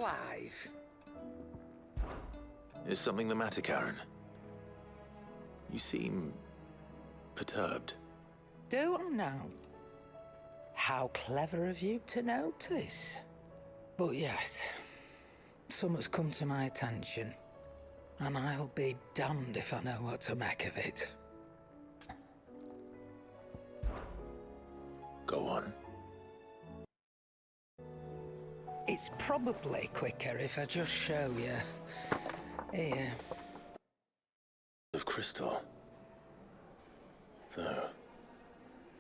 Clive. Is something the matter, Karen? You seem perturbed. Do I now? How clever of you to notice. But yes, something's come to my attention, and I'll be damned if I know what to make of it. Go on. It's probably quicker if I just show you. Here. Of crystal. Though,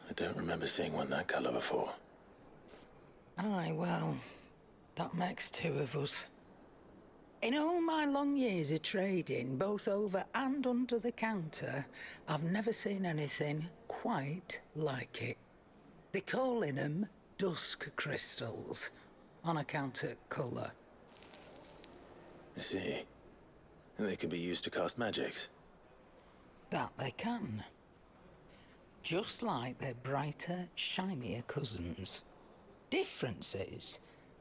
I don't remember seeing one that color before. Aye, well, that makes two of us. In all my long years of trading, both over and under the counter, I've never seen anything quite like it. They're calling them dusk crystals, on account of colour. I see. And they can be used to cast magics. That they can. Just like their brighter, shinier cousins. Difference is,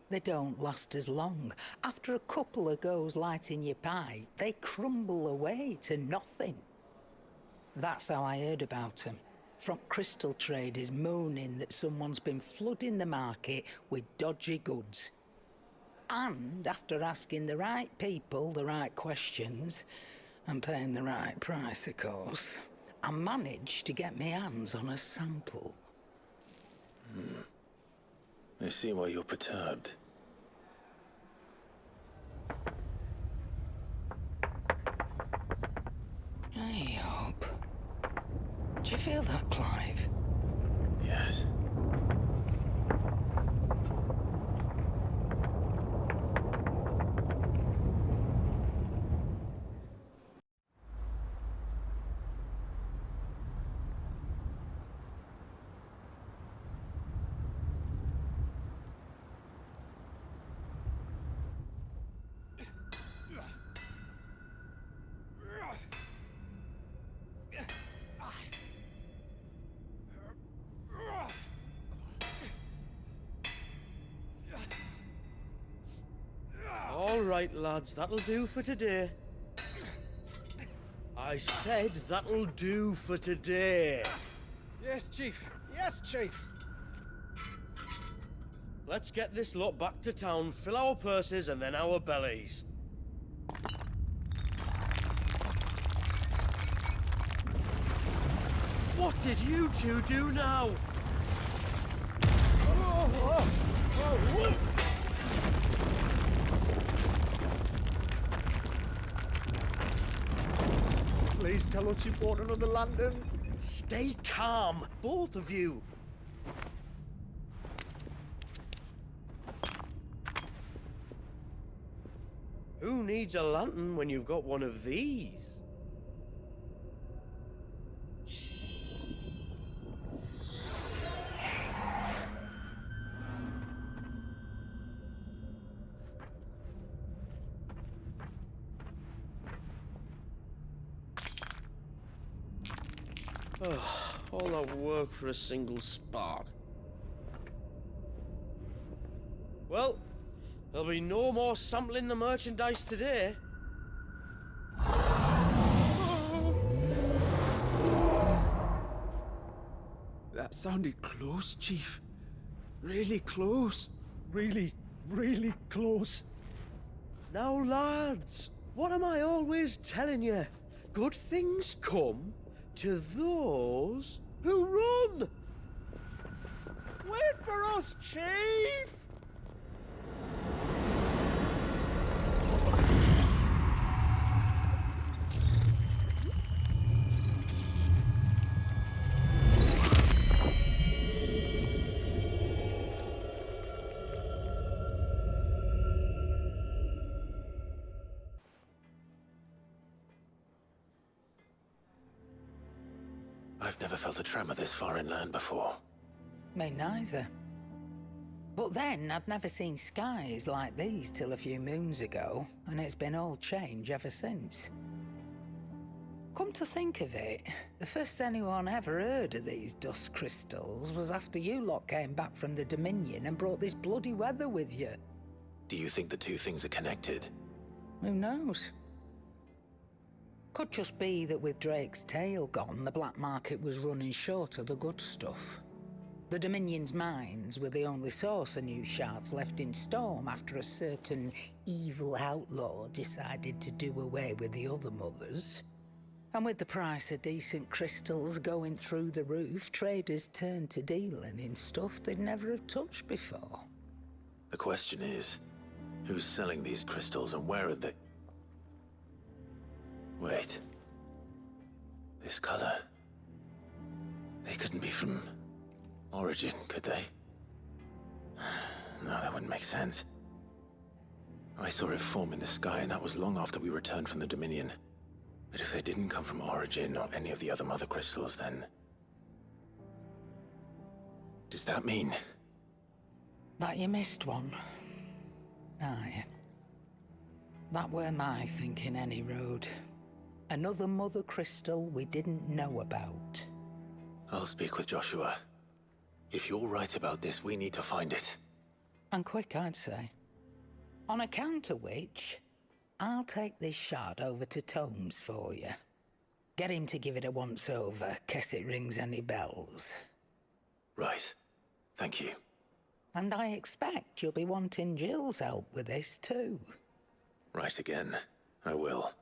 they don't last as long. After a couple of goes lighting your pipe, they crumble away to nothing. That's how I heard about them. From crystal traders moaning that someone's been flooding the market with dodgy goods. And after asking the right people the right questions, and paying the right price, of course, I managed to get my hands on a sample. I see why you're perturbed. I hope. Do you feel that, Clive? Yes. All right, lads, that'll do for today. I said that'll do for today. Yes, Chief. Yes, Chief. Let's get this lot back to town, fill our purses and then our bellies. What did you two do now? Please tell us you bought another lantern. Stay calm, both of you. Who needs a lantern when you've got one of these? All that work for a single spark. Well, there'll be no more sampling the merchandise today. That sounded close, Chief. Really close. Really, really close. Now, lads, what am I always telling you? Good things come to those who run! Wait for us, Chief! I've never felt a tremor this far inland before. Me neither. But then, I'd never seen skies like these till a few moons ago, and it's been all change ever since. Come to think of it, the first anyone ever heard of these dust crystals was after you lot came back from the Dominion and brought this bloody weather with you. Do you think the two things are connected? Who knows? Could just be that with Drake's tail gone, the black market was running short of the good stuff. The Dominion's mines were the only source of new shards left in Storm after a certain evil outlaw decided to do away with the other mothers. And with the price of decent crystals going through the roof, traders turned to dealing in stuff they'd never have touched before. The question is, who's selling these crystals and where are they? Wait. This color. They couldn't be from Origin, could they? No, that wouldn't make sense. I saw it form in the sky, and that was long after we returned from the Dominion. But if they didn't come from Origin or any of the other Mother Crystals, then... does that mean... That you missed one? Aye. That were my thinking, any road. Another Mother Crystal we didn't know about. I'll speak with Joshua. If you're right about this, we need to find it. And quick, I'd say. On account of which, I'll take this shard over to Tomes for you. Get him to give it a once-over, case it rings any bells. Right. Thank you. And I expect you'll be wanting Jill's help with this, too. Right again. I will.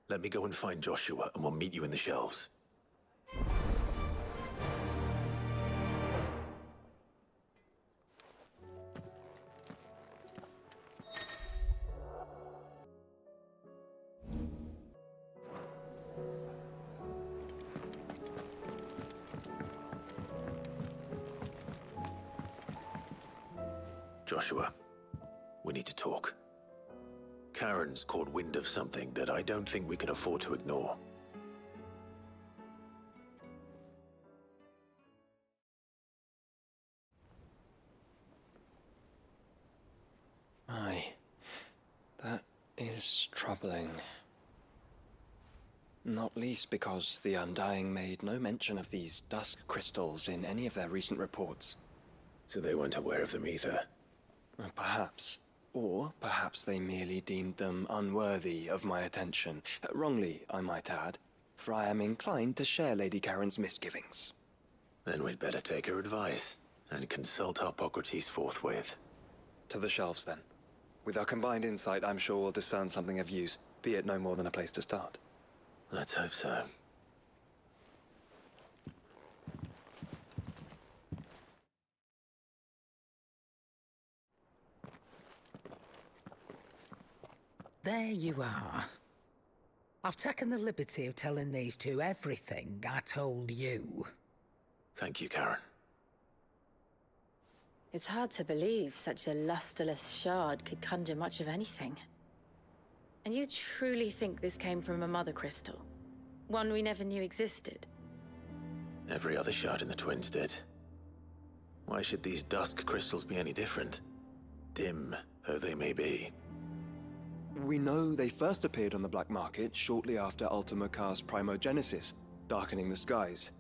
Let me go and find Joshua, and we'll meet you in the shelves. Joshua, we need to talk. Karen's caught wind of something that I don't think we can afford to ignore. Aye, that is troubling. Not least because the Undying made no mention of these dusk crystals in any of their recent reports. So they weren't aware of them either. Perhaps. Or perhaps they merely deemed them unworthy of my attention. Wrongly, I might add, for I am inclined to share Lady Karen's misgivings. Then we'd better take her advice and consult Hippocrates forthwith. To the shelves, then. With our combined insight, I'm sure we'll discern something of use, be it no more than a place to start. Let's hope so. There you are. I've taken the liberty of telling these two everything I told you. Thank you, Karen. It's hard to believe such a lusterless shard could conjure much of anything. And you truly think this came from a Mother Crystal? One we never knew existed? Every other shard in the Twins did. Why should these dusk crystals be any different? Dim though they may be. We know they first appeared on the black market shortly after Ultima Car's primogenesis, darkening the skies.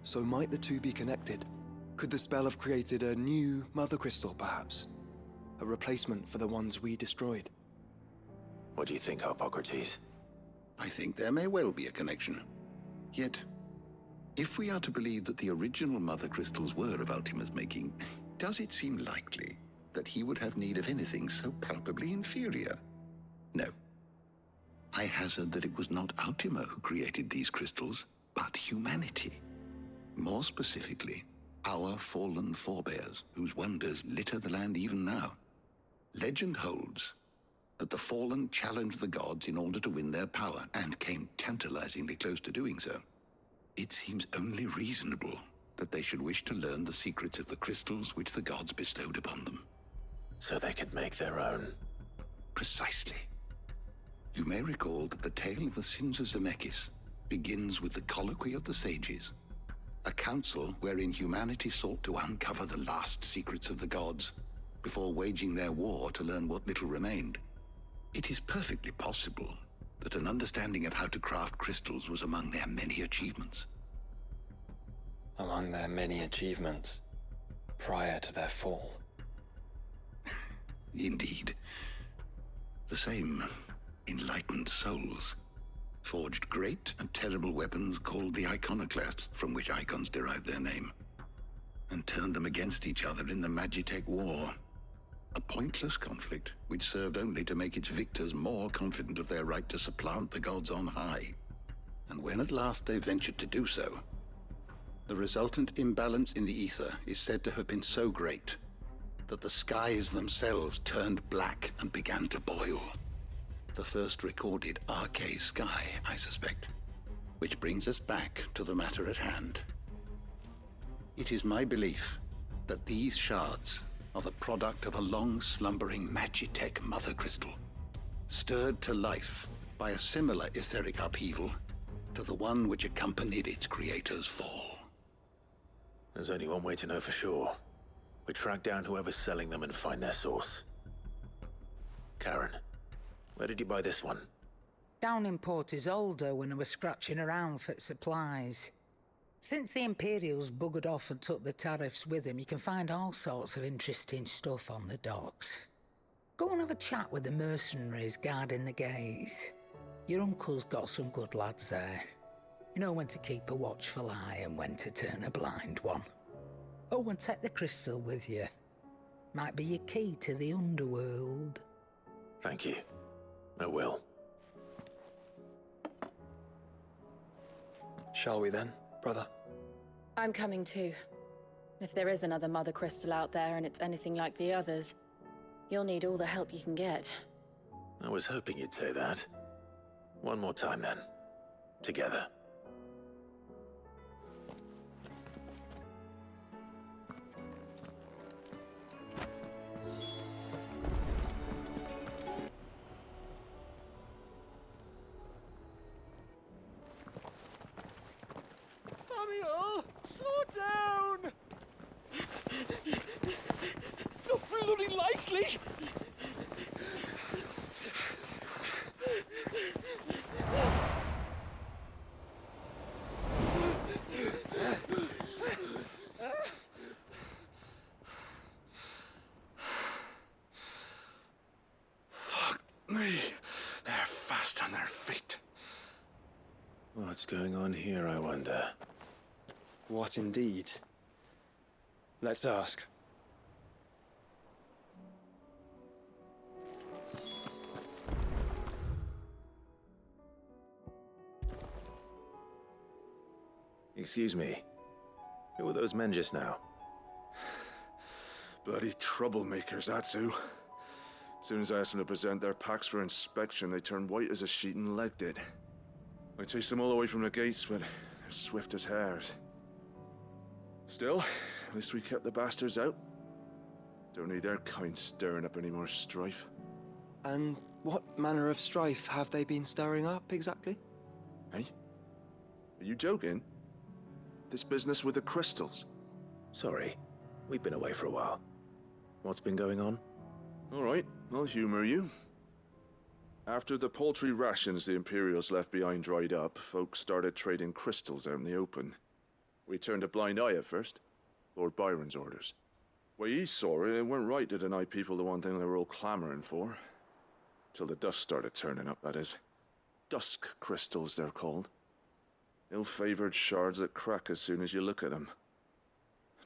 So might the two be connected? Could the spell have created a new Mother Crystal, perhaps? A replacement for the ones we destroyed? What do you think, Hippocrates? I think there may well be a connection. Yet, if we are to believe that the original Mother Crystals were of Ultima's making, does it seem likely that he would have need of anything so palpably inferior? No. I hazard that it was not Ultima who created these crystals, but humanity. More specifically, our fallen forebears, whose wonders litter the land even now. Legend holds that the fallen challenged the gods in order to win their power, and came tantalizingly close to doing so. It seems only reasonable that they should wish to learn the secrets of the crystals which the gods bestowed upon them. So they could make their own. Precisely. You may recall that the tale of the Sins of Zemeckis begins with the Colloquy of the Sages, a council wherein humanity sought to uncover the last secrets of the gods before waging their war to learn what little remained. It is perfectly possible that an understanding of how to craft crystals was among their many achievements. Among their many achievements, prior to their fall. Indeed. the same enlightened souls forged great and terrible weapons called the iconoclasts, from which icons derive their name, and turned them against each other in the Magitech War. A pointless conflict which served only to make its victors more confident of their right to supplant the gods on high. And when at last they ventured to do so, the resultant imbalance in the ether is said to have been so great that the skies themselves turned black and began to boil. The first recorded arcane sky, I suspect. Which brings us back to the matter at hand. It is my belief that these shards are the product of a long-slumbering Magitech Mothercrystal, stirred to life by a similar etheric upheaval to the one which accompanied its creator's fall. There's only one way to know for sure. We track down whoever's selling them and find their source. Karen, where did you buy this one? Down in Port Isolde when I was scratching around for supplies. Since the Imperials buggered off and took the tariffs with them, you can find all sorts of interesting stuff on the docks. Go and have a chat with the mercenaries guarding the gates. Your uncle's got some good lads there. You know when to keep a watchful eye and when to turn a blind one. Oh, and take the crystal with you. Might be your key to the underworld. Thank you. I will. Shall we then, brother? I'm coming too. If there is another Mothercrystal out there and it's anything like the others, you'll need all the help you can get. I was hoping you'd say that. One more time then. Together. Samuel, slow down! Not bloody likely! Fuck me. They're fast on their feet. What's going on here, I wonder? What indeed? Let's ask. Excuse me. Who were those men just now? Bloody troublemakers, that's who. As soon as I asked them to present their packs for inspection, they turned white as a sheet and legged it. I chased them all away from the gates, but they're swift as hares. Still, at least we kept the bastards out. Don't need their kind stirring up any more strife. And what manner of strife have they been stirring up, exactly? Hey? Are you joking? This business with the crystals? Sorry. We've been away for a while. What's been going on? All right, I'll humor you. After the paltry rations the Imperials left behind dried up, folks started trading crystals out in the open. We turned a blind eye at first. Lord Byron's orders. Way he saw it, it weren't right to deny people the one thing they were all clamoring for. Till the dust started turning up, that is. Dusk crystals, they're called. Ill-favored shards that crack as soon as you look at them.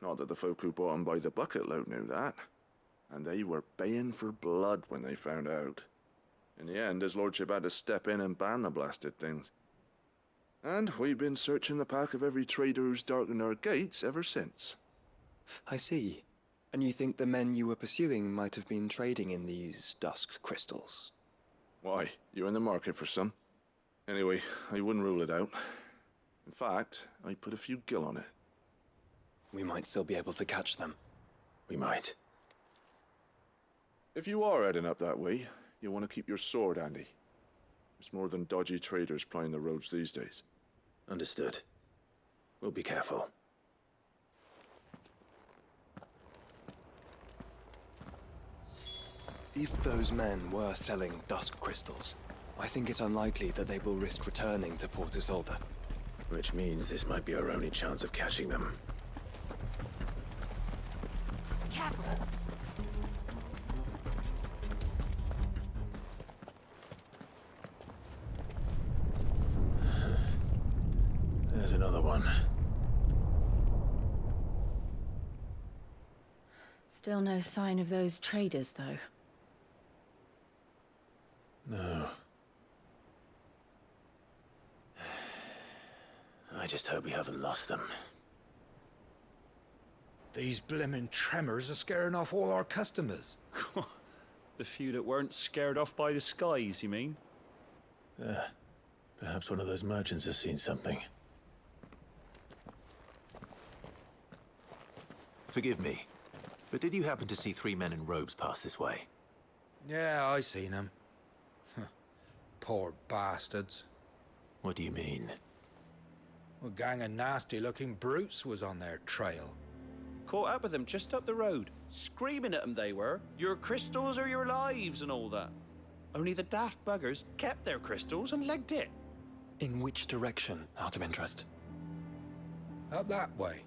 Not that the folk who bought them by the bucket load knew that. And they were baying for blood when they found out. In the end, his lordship had to step in and ban the blasted things. And we've been searching the pack of every trader who's darkened our gates ever since. I see. And you think the men you were pursuing might have been trading in these dusk crystals? Why? You're in the market for some. Anyway, I wouldn't rule it out. In fact, I put a few gil on it. We might still be able to catch them. We might. If you are heading up that way, you'll want to keep your sword handy. There's more than dodgy traders plying the roads these days. Understood. We'll be careful. If those men were selling dusk crystals, I think it unlikely that they will risk returning to Port Isolde. Which means this might be our only chance of catching them. Careful! one. Still no sign of those traders, though. No. I just hope we haven't lost them. These blimmin' tremors are scaring off all our customers. The few that weren't scared off by the skies, you mean? Perhaps one of those merchants has seen something. Forgive me, but did you happen to see 3 men in robes pass this way? Yeah, I seen them. Poor bastards. What do you mean? A gang of nasty-looking brutes was on their trail. Caught up with them just up the road. Screaming at them they were. Your crystals or your lives and all that. Only the daft buggers kept their crystals and legged it. In which direction, out of interest? Up that way.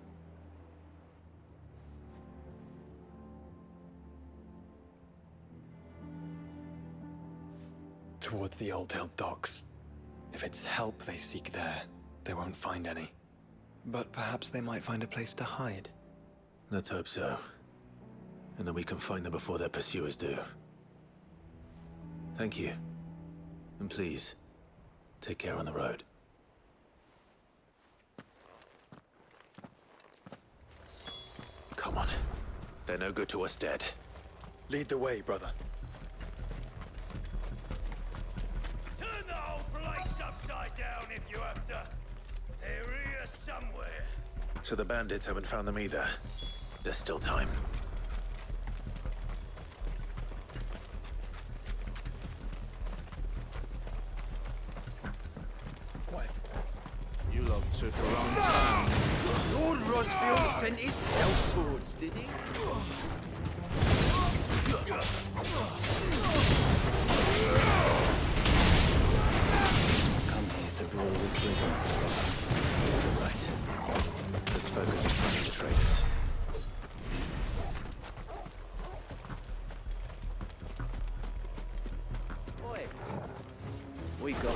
Towards the Old Hill docks. If it's help they seek there, they won't find any. But perhaps they might find a place to hide. Let's hope so. And then we can find them before their pursuers do. Thank you. And please, take care on the road. Come on. They're no good to us dead. Lead the way, brother. Turn the whole place upside down if you have to. They're here somewhere. So the bandits haven't found them either. There's still time. You lot took a long time. Lord Rosfield sent his sellswords, did he? Come here to brawl with brigands, brother. Right. Let's focus on finding the traders. Oi. We got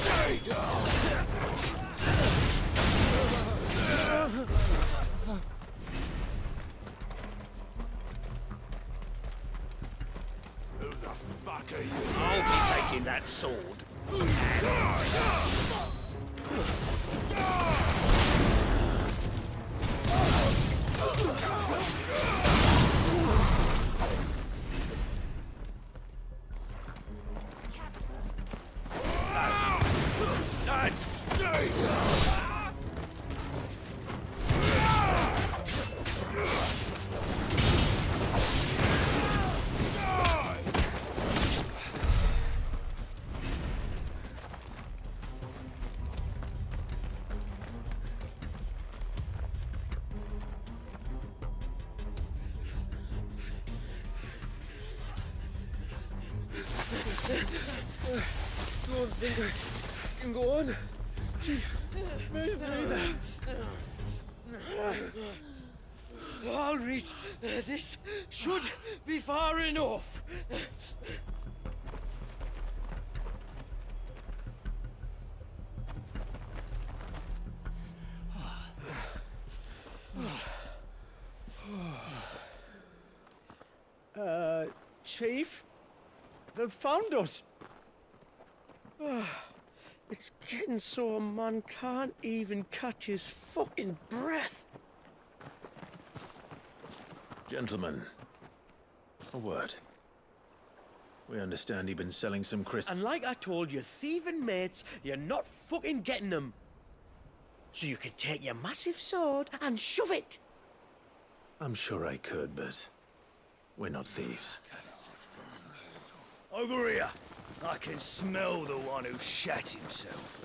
Stay down. Who the fuck are you? I'll be taking that sword. Don't think I can go on. Chief, neither. I'll reach. This should be far enough. Chief? They've found us. It's getting so a man can't even catch his fucking breath. Gentlemen, a word. We understand you've been selling some crystals. And like I told your thieving mates, you're not fucking getting them. So you can take your massive sword and shove it. I'm sure I could, but we're not thieves. Over here. I can smell the one who shat himself.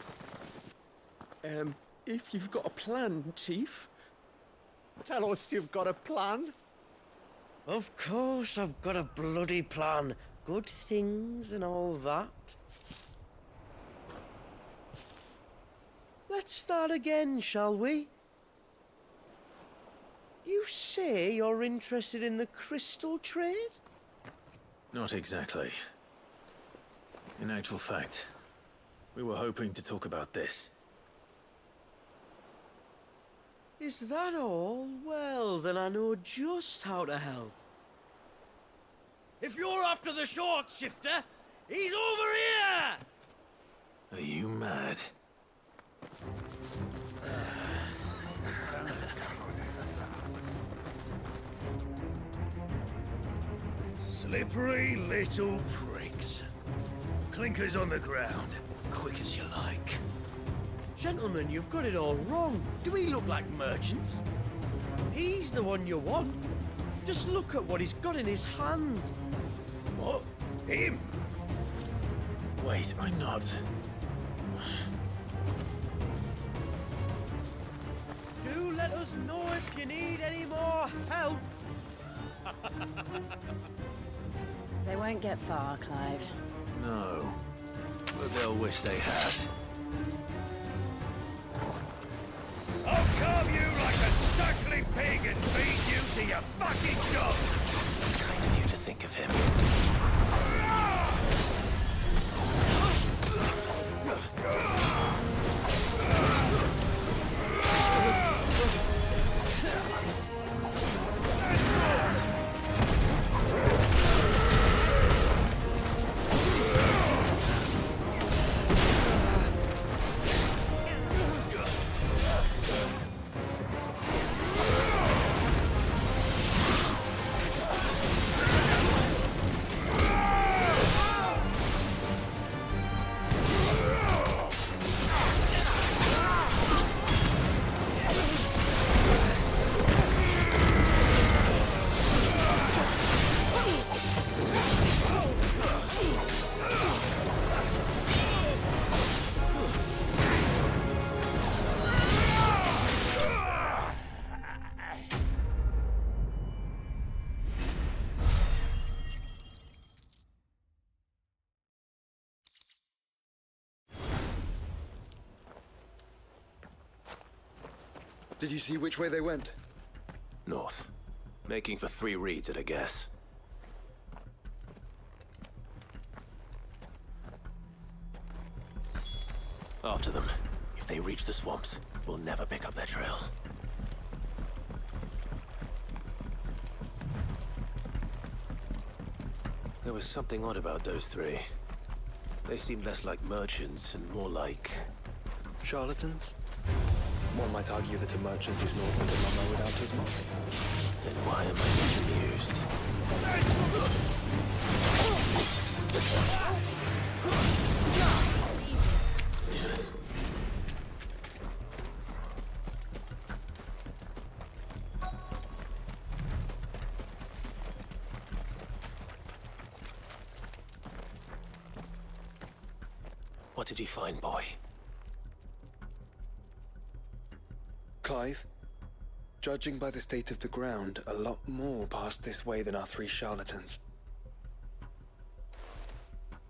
If you've got a plan, Chief. Tell us you've got a plan. Of course I've got a bloody plan. Good things and all that. Let's start again, shall we? You say you're interested in the crystal trade? Not exactly. In actual fact, we were hoping to talk about this. Is that all? Well, then I know just how to help. If you're after the short shifter, he's over here! Are you mad? Slippery little pricks. Clinkers on the ground, quick as you like. Gentlemen, you've got it all wrong. Do we look like merchants? He's the one you want. Just look at what he's got in his hand. What? Him? Wait, I'm not. Do let us know if you need any more help. They won't get far, Clive. No. But they'll wish they had. I'll carve you like a suckling pig and feed you to your fucking dog! Kind of you to think of him. Did you see which way they went? North. Making for 3 reads at a guess. After them. If they reach the swamps, we'll never pick up their trail. There was something odd about those 3. They seemed less like merchants and more like... Charlatans? One might argue that a merchant is not a dilemma without his market. Then why am I not amused? What did he find, boy? Clive, judging by the state of the ground, a lot more passed this way than our 3 charlatans.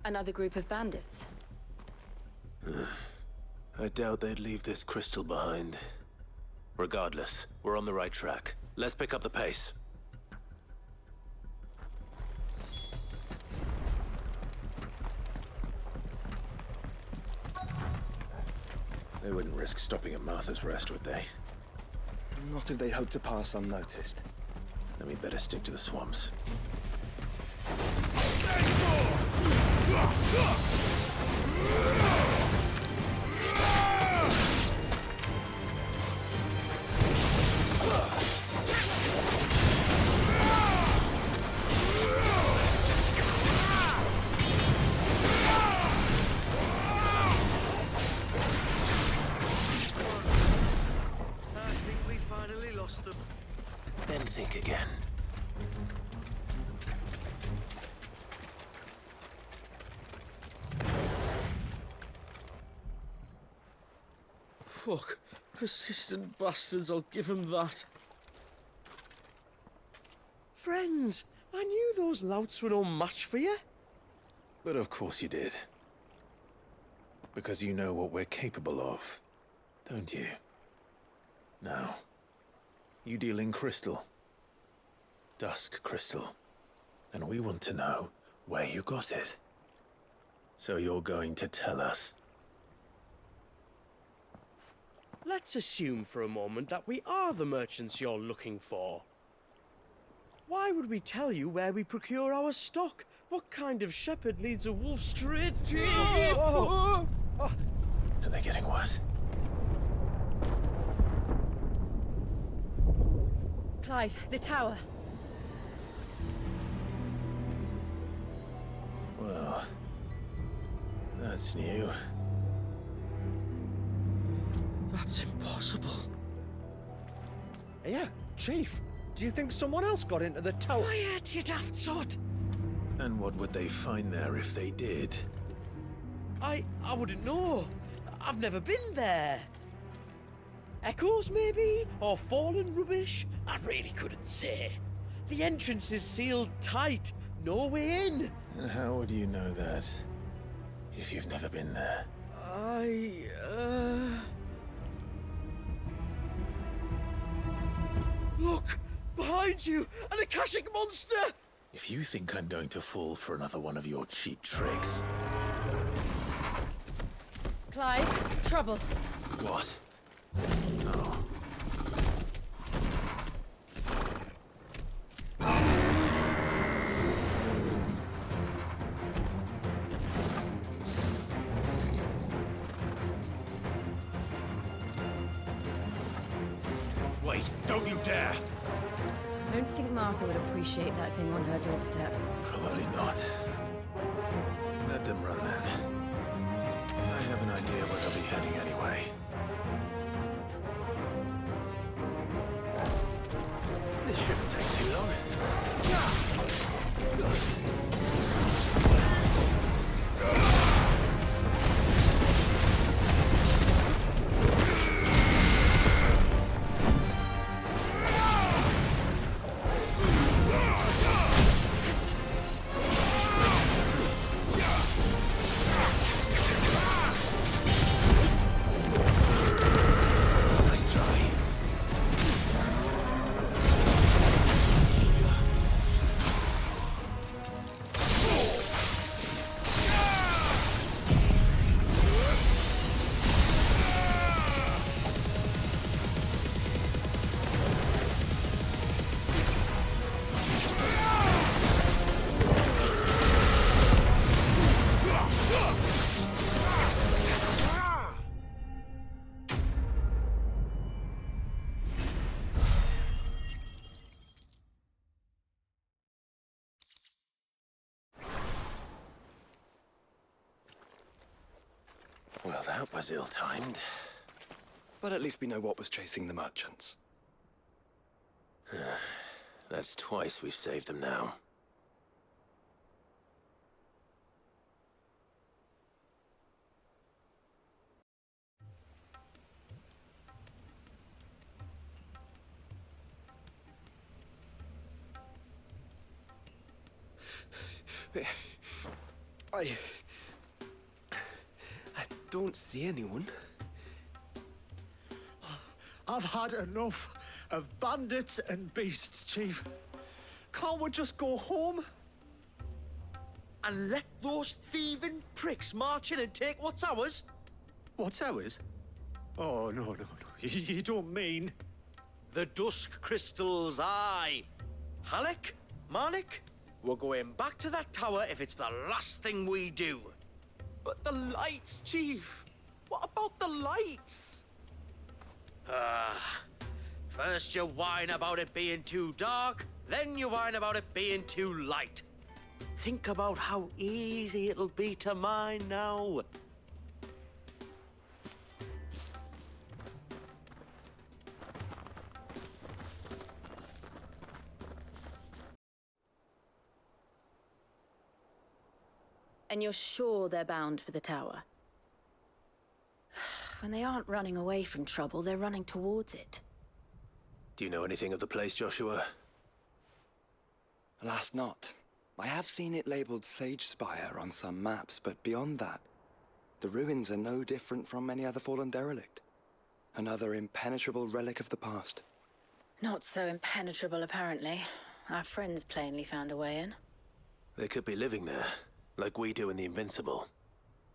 Another group of bandits. I doubt they'd leave this crystal behind. Regardless, we're on the right track. Let's pick up the pace. They wouldn't risk stopping at Martha's Rest, would they? Not if they hope to pass unnoticed. Then we'd better stick to the swamps. Then think again. Fuck. Persistent bastards, I'll give them that. Friends, I knew those louts were no match for you. But of course you did. Because you know what we're capable of, don't you? Now, you deal in crystal. Dusk crystal. And we want to know where you got it. So you're going to tell us. let's assume for a moment that we are the merchants you're looking for. Why would we tell you where we procure our stock? What kind of shepherd leads a wolf straight to... Are they getting worse? Clive, the tower. Well, that's new. That's impossible. Yeah, Chief. Do you think someone else got into the tower? Quiet, you daft sod! And what would they find there if they did? I wouldn't know. I've never been there. Echoes, maybe? Or fallen rubbish? I really couldn't say. The entrance is sealed tight. No way in. And how would you know that if you've never been there? Look! Behind you! An Akashic monster! If you think I'm going to fall for another one of your cheap tricks... Clive, trouble. What? Oh. Wait, don't you dare! I don't think Martha would appreciate that thing on her doorstep. Probably not. Let them run then. I have an idea where they'll be heading anyway. This shouldn't take too long. Well, that was ill-timed. But at least we know what was chasing the merchants. That's twice we've saved them now. I don't see anyone. I've had enough of bandits and beasts, Chief. Can't we just go home? And let those thieving pricks march in and take what's ours? What's ours? Oh, no. You don't mean... The dusk crystals, aye. Halleck, Marnik, we're going back to that tower if it's the last thing we do. But the lights, Chief. What about the lights? First you whine about it being too dark, then you whine about it being too light. Think about how easy it'll be to mine now. And you're sure they're bound for the tower? When they aren't running away from trouble, they're running towards it. Do you know anything of the place, Joshua? Alas, not. I have seen it labeled Sagespire on some maps, but beyond that, the ruins are no different from any other fallen derelict. Another impenetrable relic of the past. Not so impenetrable, apparently. Our friends plainly found a way in. They could be living there, like we do in the Invincible.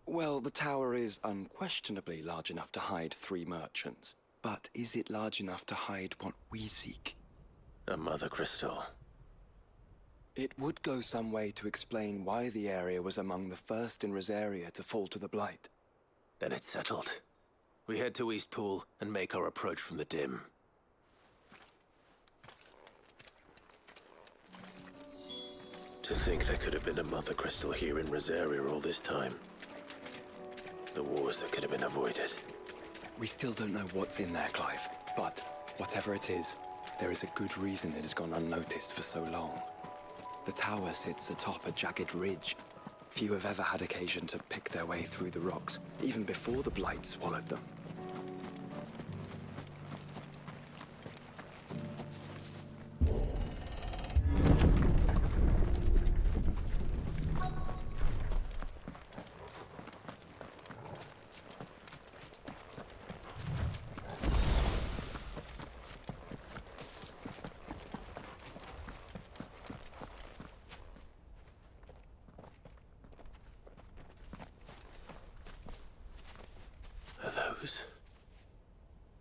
Well, the tower is unquestionably large enough to hide 3 merchants. But is it large enough to hide what we seek? A Mothercrystal. It would go some way to explain why the area was among the first in Rosaria to fall to the Blight. Then it's settled. We head to Eastpool and make our approach from the dim. To think there could have been a Mothercrystal here in Rosaria all this time. The wars that could have been avoided. We still don't know what's in there, Clive. But whatever it is, there is a good reason it has gone unnoticed for so long. The tower sits atop a jagged ridge. Few have ever had occasion to pick their way through the rocks, even before the Blight swallowed them.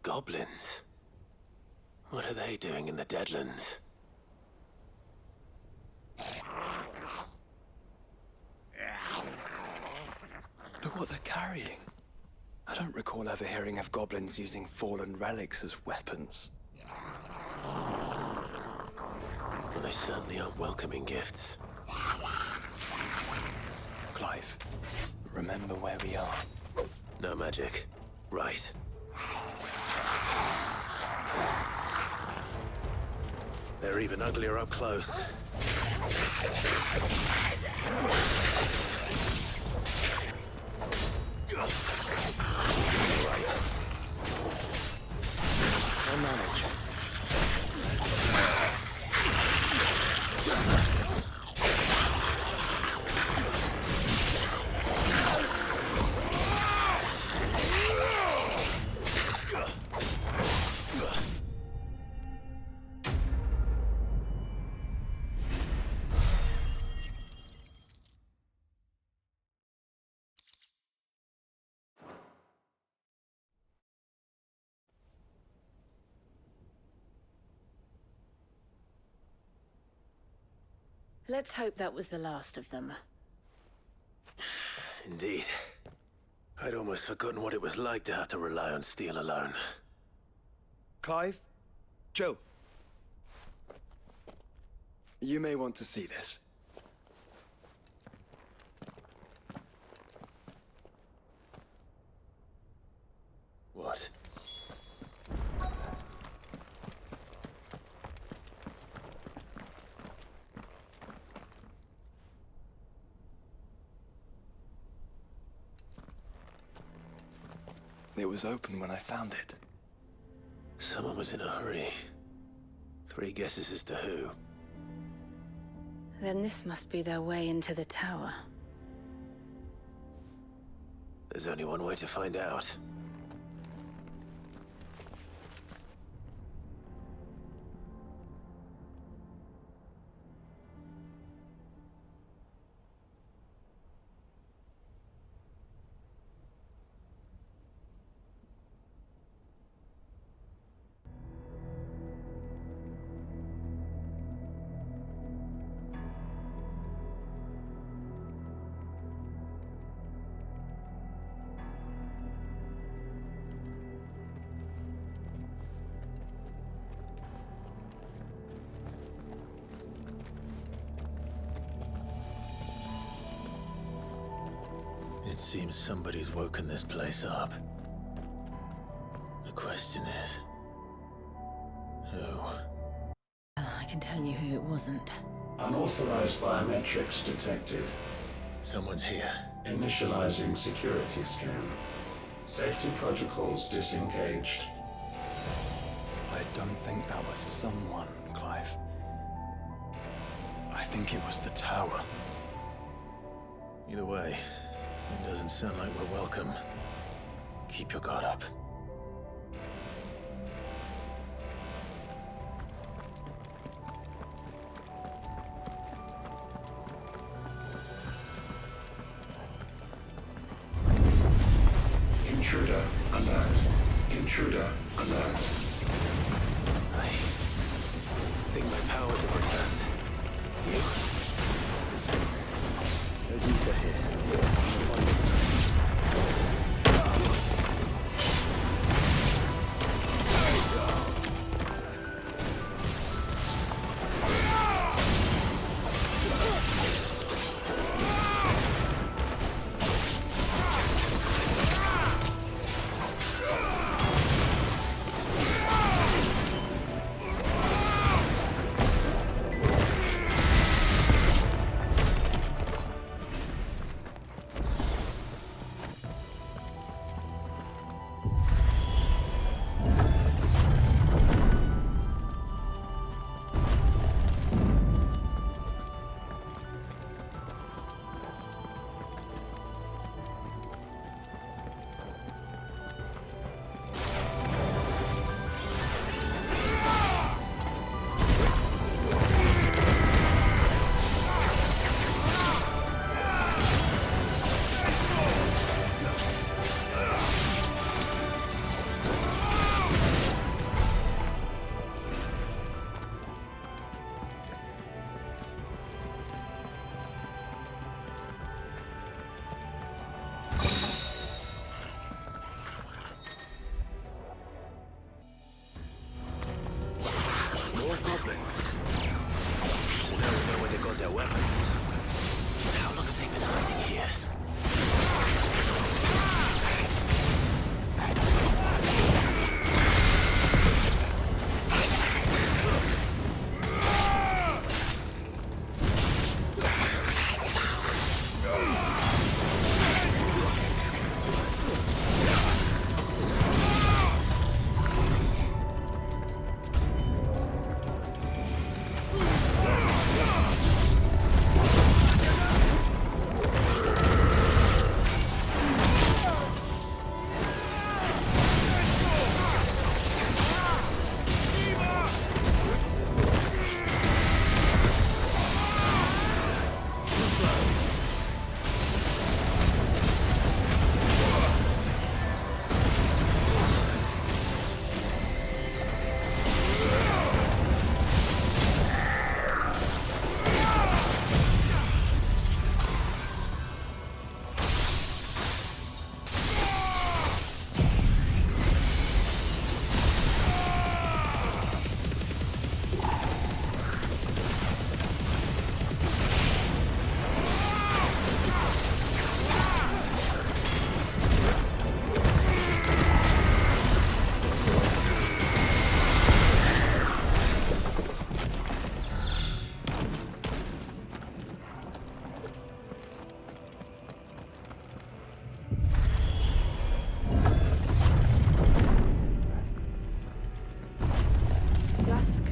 Goblins? What are they doing in the Deadlands? Look what they're carrying. I don't recall ever hearing of goblins using fallen relics as weapons. Well, they certainly aren't welcoming gifts. Clive, remember where we are. No magic. Right. They're even uglier up close. Right. I'll manage. Let's hope that was the last of them. Indeed. I'd almost forgotten what it was like to have to rely on steel alone. Clive? Jill? You may want to see this. What? It was open when I found it. Someone was in a hurry. 3 guesses as to who. Then this must be their way into the tower. There's only one way to find out. It seems somebody's woken this place up. The question is... who? I can tell you who it wasn't. Unauthorized biometrics detected. Someone's here. Initializing security scan. Safety protocols disengaged. I don't think that was someone, Clive. I think it was the tower. Either way, it doesn't sound like we're welcome. Keep your guard up. Intruder alert. I think my powers have returned. You? Listen, there's ether here. I'll find it.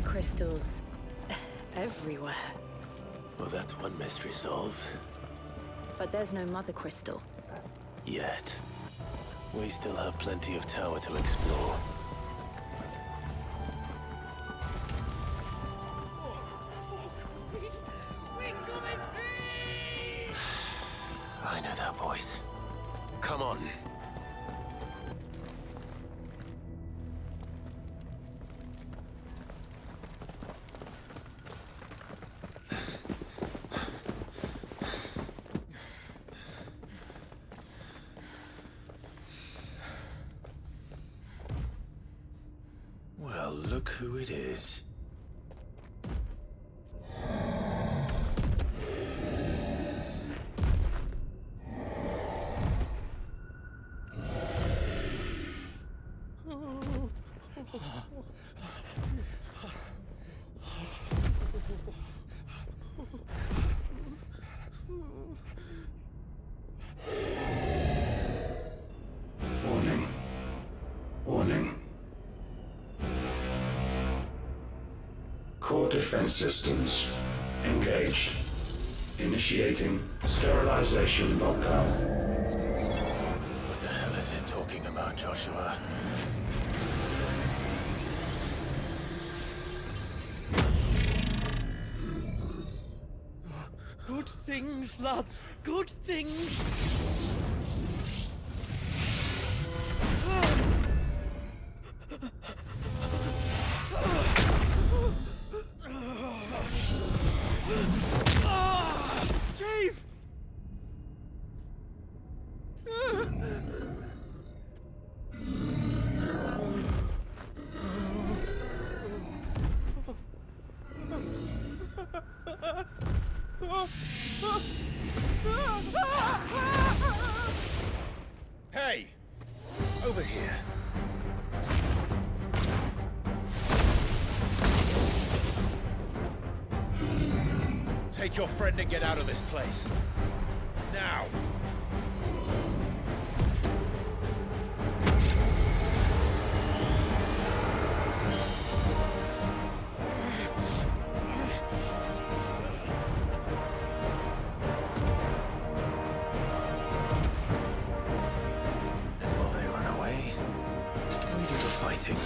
Crystals everywhere. Well, that's one mystery solved. But there's no Mother Crystal. Yet. We still have plenty of tower to explore. I know that voice. Come on. Well, look who it is. Warning. Warning. Core defense systems engaged. Initiating sterilization lockdown. What the hell is it talking about, Joshua? Good things, lads. Good things. Hey! Over here. Take your friend and get out of this place. Now! And will they run away? We do the fighting.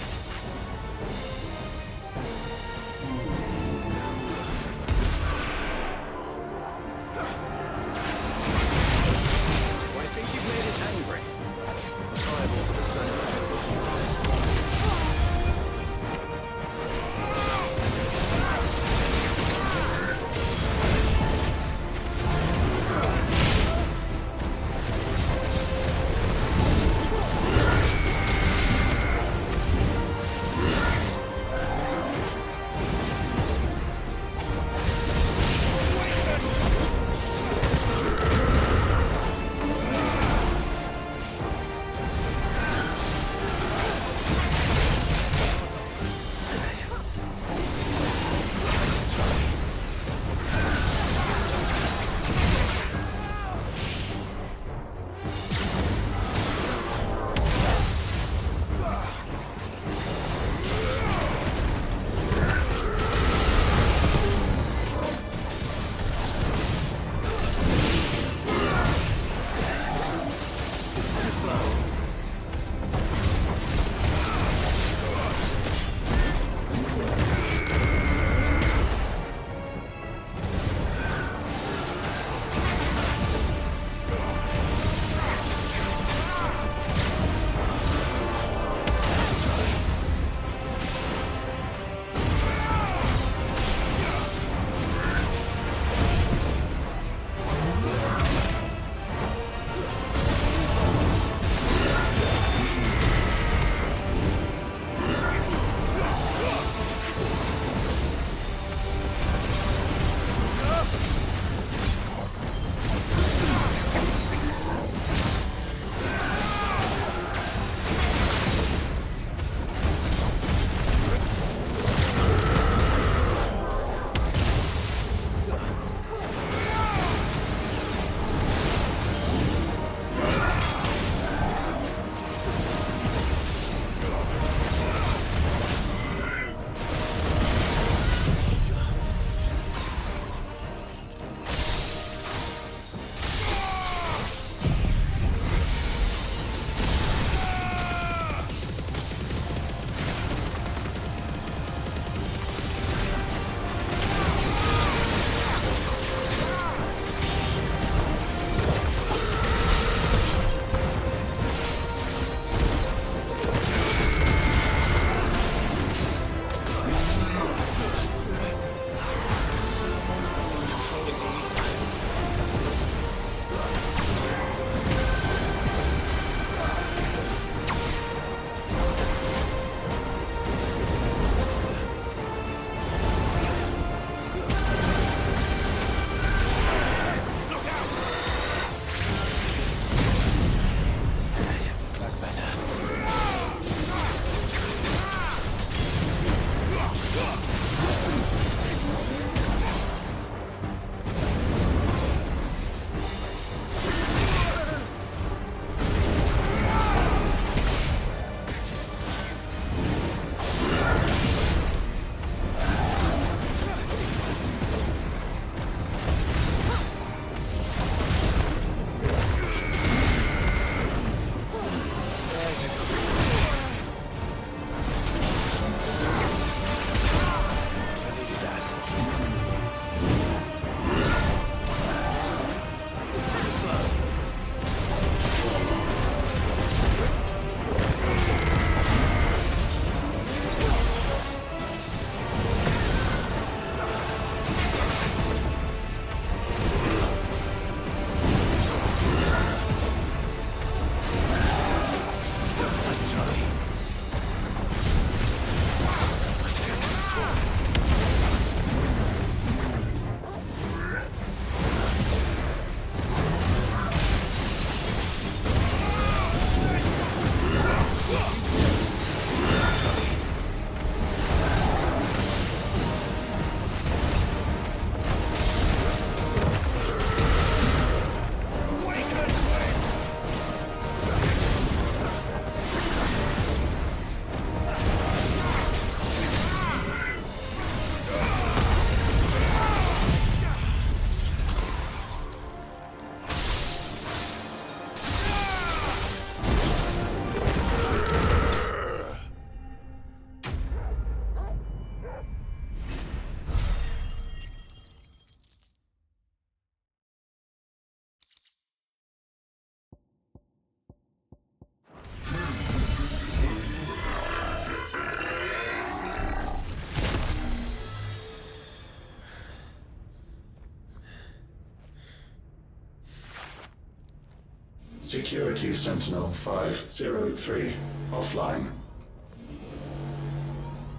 Security Sentinel 503 offline.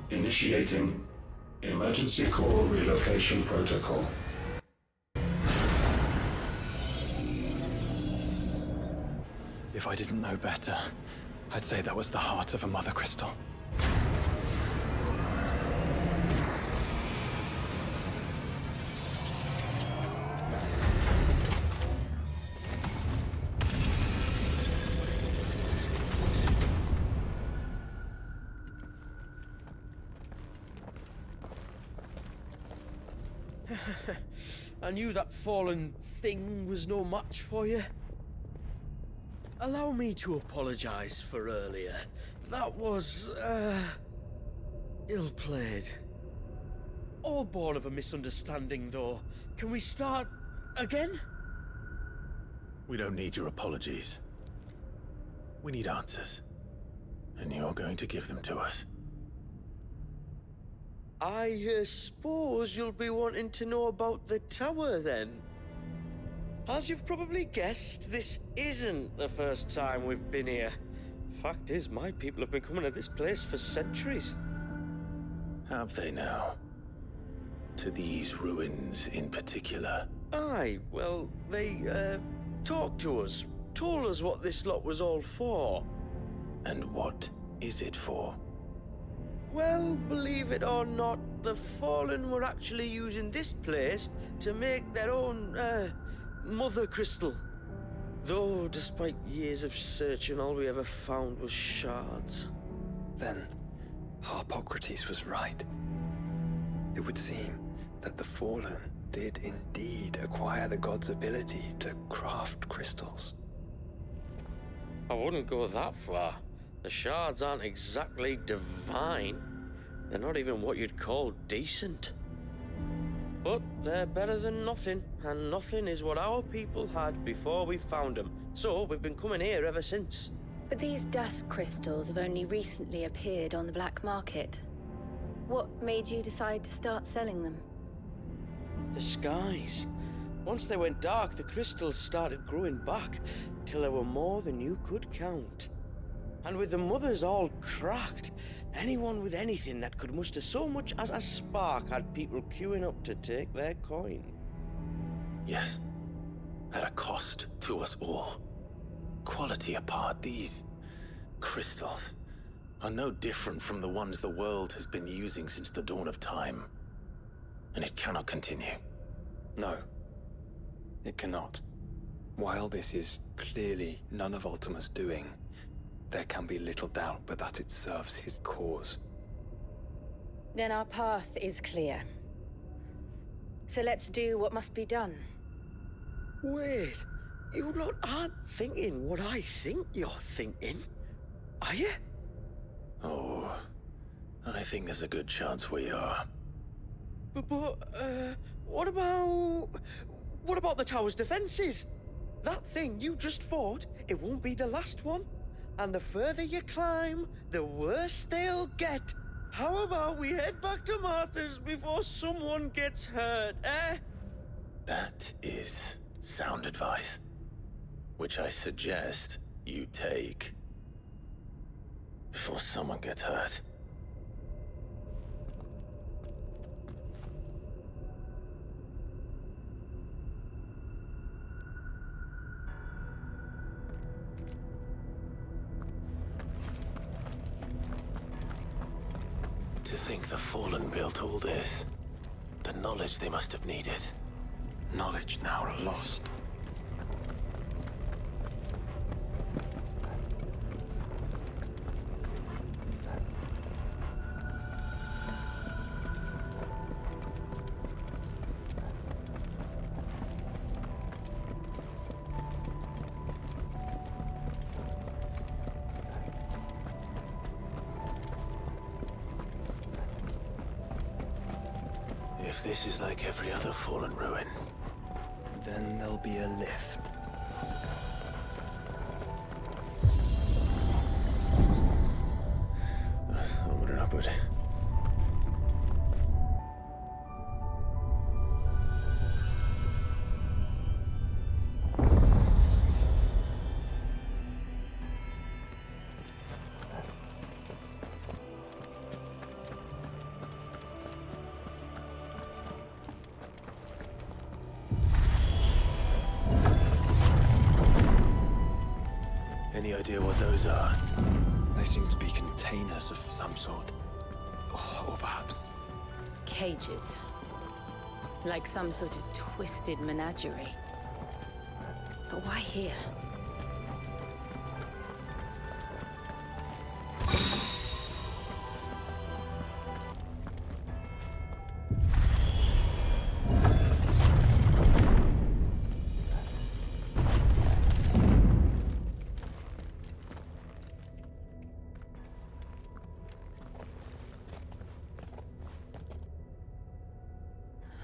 Initiating emergency core relocation protocol. If I didn't know better, I'd say that was the heart of a Mothercrystal. I knew that fallen thing was no match for you. Allow me to apologize for earlier. That was, ill-played. All born of a misunderstanding, though. Can we start again? We don't need your apologies. We need answers. And you're going to give them to us. I suppose you'll be wanting to know about the tower, then? As you've probably guessed, this isn't the first time we've been here. Fact is, my people have been coming to this place for centuries. Have they now? To these ruins in particular? Aye, well, they, talked to us, told us what this lot was all for. And what is it for? Well, believe it or not, the Fallen were actually using this place to make their own, Mothercrystal. Though, despite years of searching, all we ever found was shards. Then, Harpocrates was right. It would seem that the Fallen did indeed acquire the god's ability to craft crystals. I wouldn't go that far. The shards aren't exactly divine. They're not even what you'd call decent. But they're better than nothing, and nothing is what our people had before we found them. So we've been coming here ever since. But these dusk crystals have only recently appeared on the black market. What made you decide to start selling them? The skies. Once they went dark, the crystals started growing back, till there were more than you could count. And with the mothers all cracked, anyone with anything that could muster so much as a spark had people queuing up to take their coin. Yes. At a cost to us all. Quality apart, these crystals are no different from the ones the world has been using since the dawn of time. And it cannot continue. No, it cannot. While this is clearly none of Ultima's doing, there can be little doubt but that it serves his cause. Then our path is clear. So let's do what must be done. Wait, you lot aren't thinking what I think you're thinking, are you? Oh, I think there's a good chance we are. But what about the tower's defenses? That thing you just fought, it won't be the last one. And the further you climb, the worse they'll get. How about we head back to Martha's before someone gets hurt, eh? That is sound advice, which I suggest you take before someone gets hurt. To think the Fallen built all this. The knowledge they must have needed. Knowledge now lost. If this is like every other Fallen ruin, Then there'll be a lift. onward and upward. Any idea what those are? They seem to be containers of some sort. Or perhaps... Cages. Like some sort of twisted menagerie. But why here?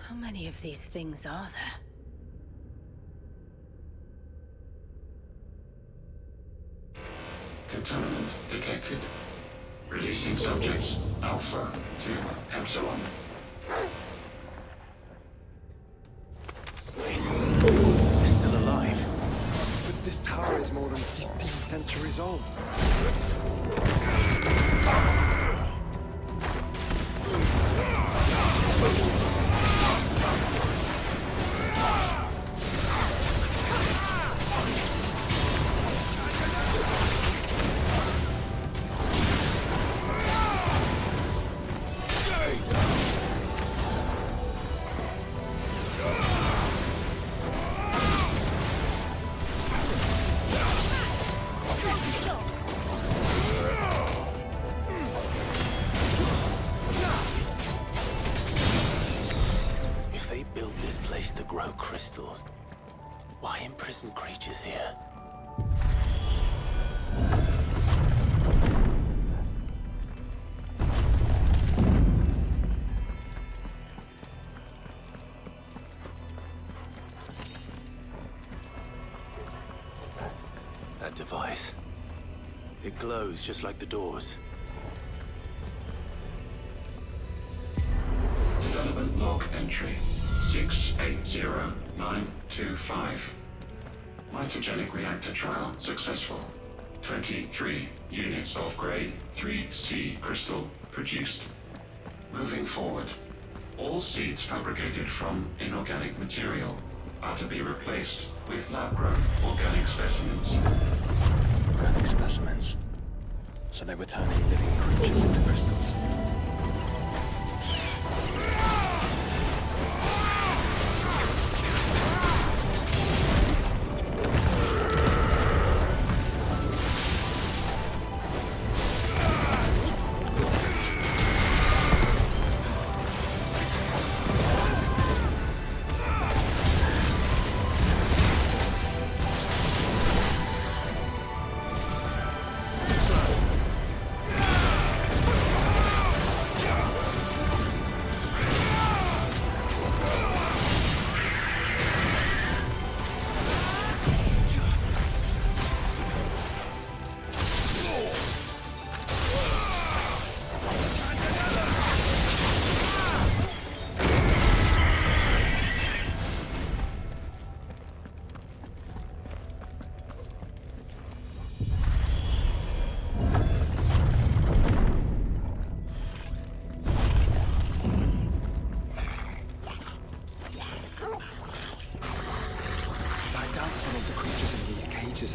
How many of these things are there? Contaminant detected. Releasing subjects Alpha to Epsilon. They're still alive. But this tower is more than 15 centuries old. Why imprison creatures here? That device. It glows just like the doors. Development log entry 680925. Mitogenic reactor trial successful. 23 units of grade 3C crystal produced. Moving forward, all seeds fabricated from inorganic material are to be replaced with lab-grown organic specimens. Organic specimens? So they were turning living creatures into crystals.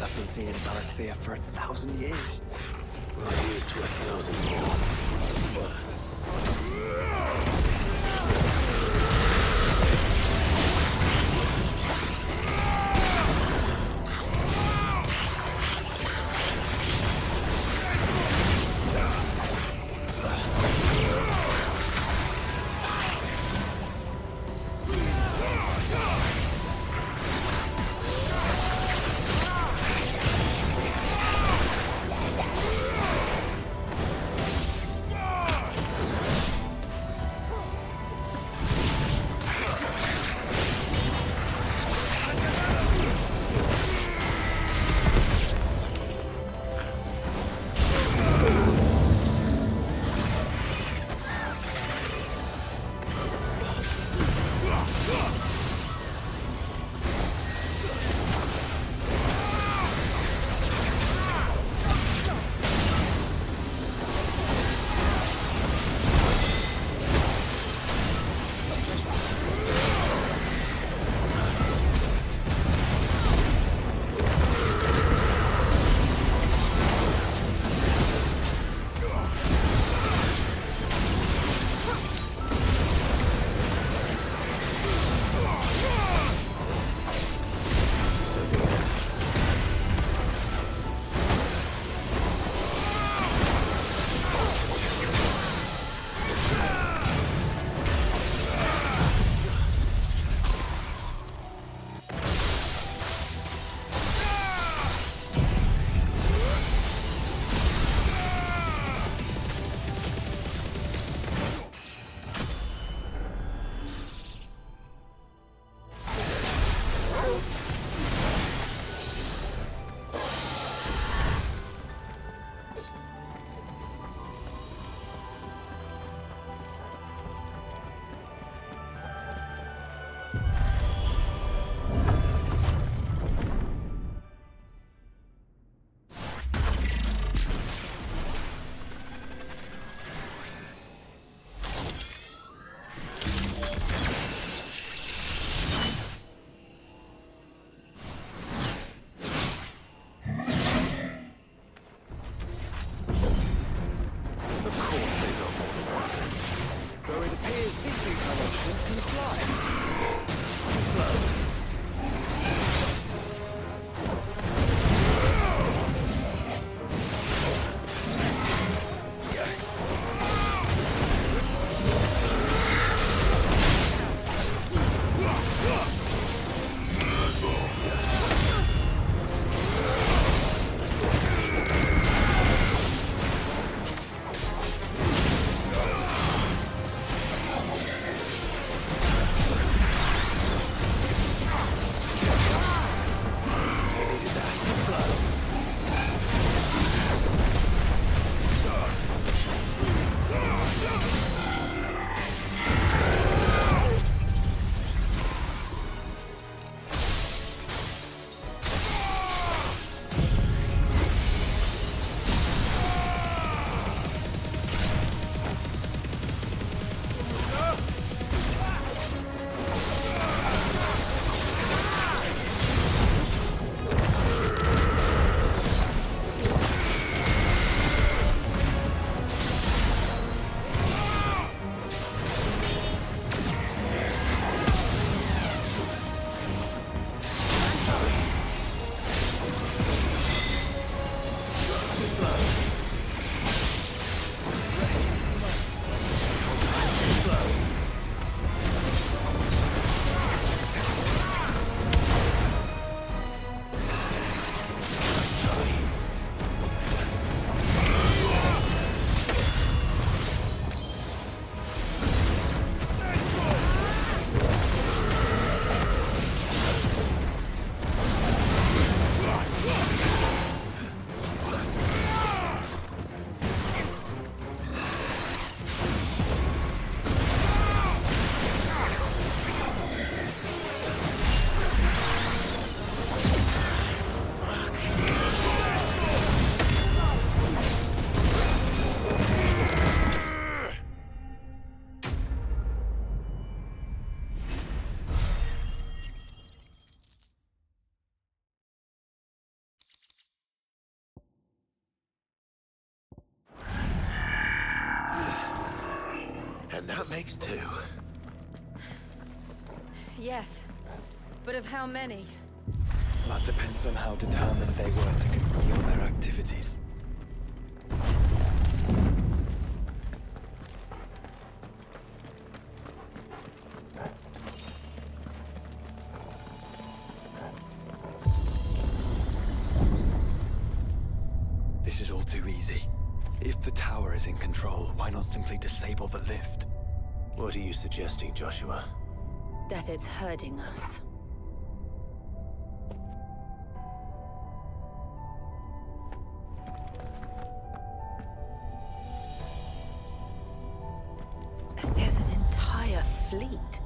I've been seeing in Valisthea for 1,000 years. Well, here's to 1,000 more. And that makes 2. Yes. But of how many? That depends on how determined they were to conceal their activities. This is all too easy. If the tower is in control, why not simply disable the lift? What are you suggesting, Joshua? That it's hurting us. There's an entire fleet.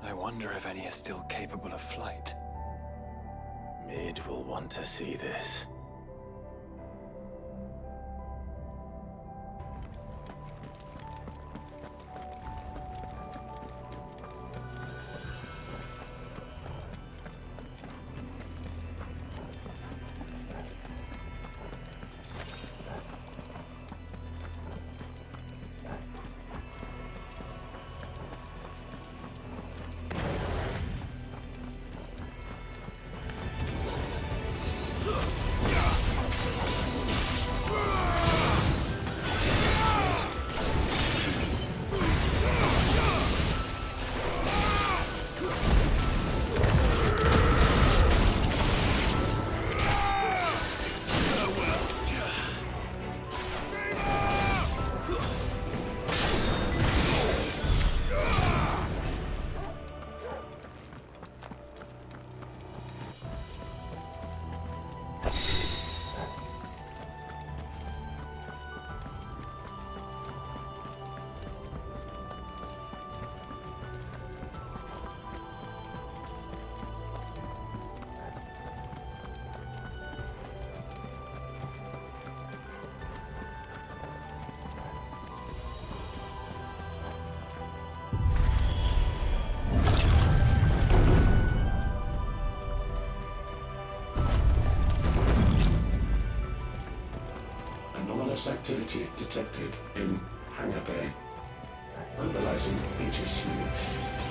I wonder if any are still capable of flight. Mid will want to see this. Activity detected in Hangar Bay. Mobilizing Aegis units.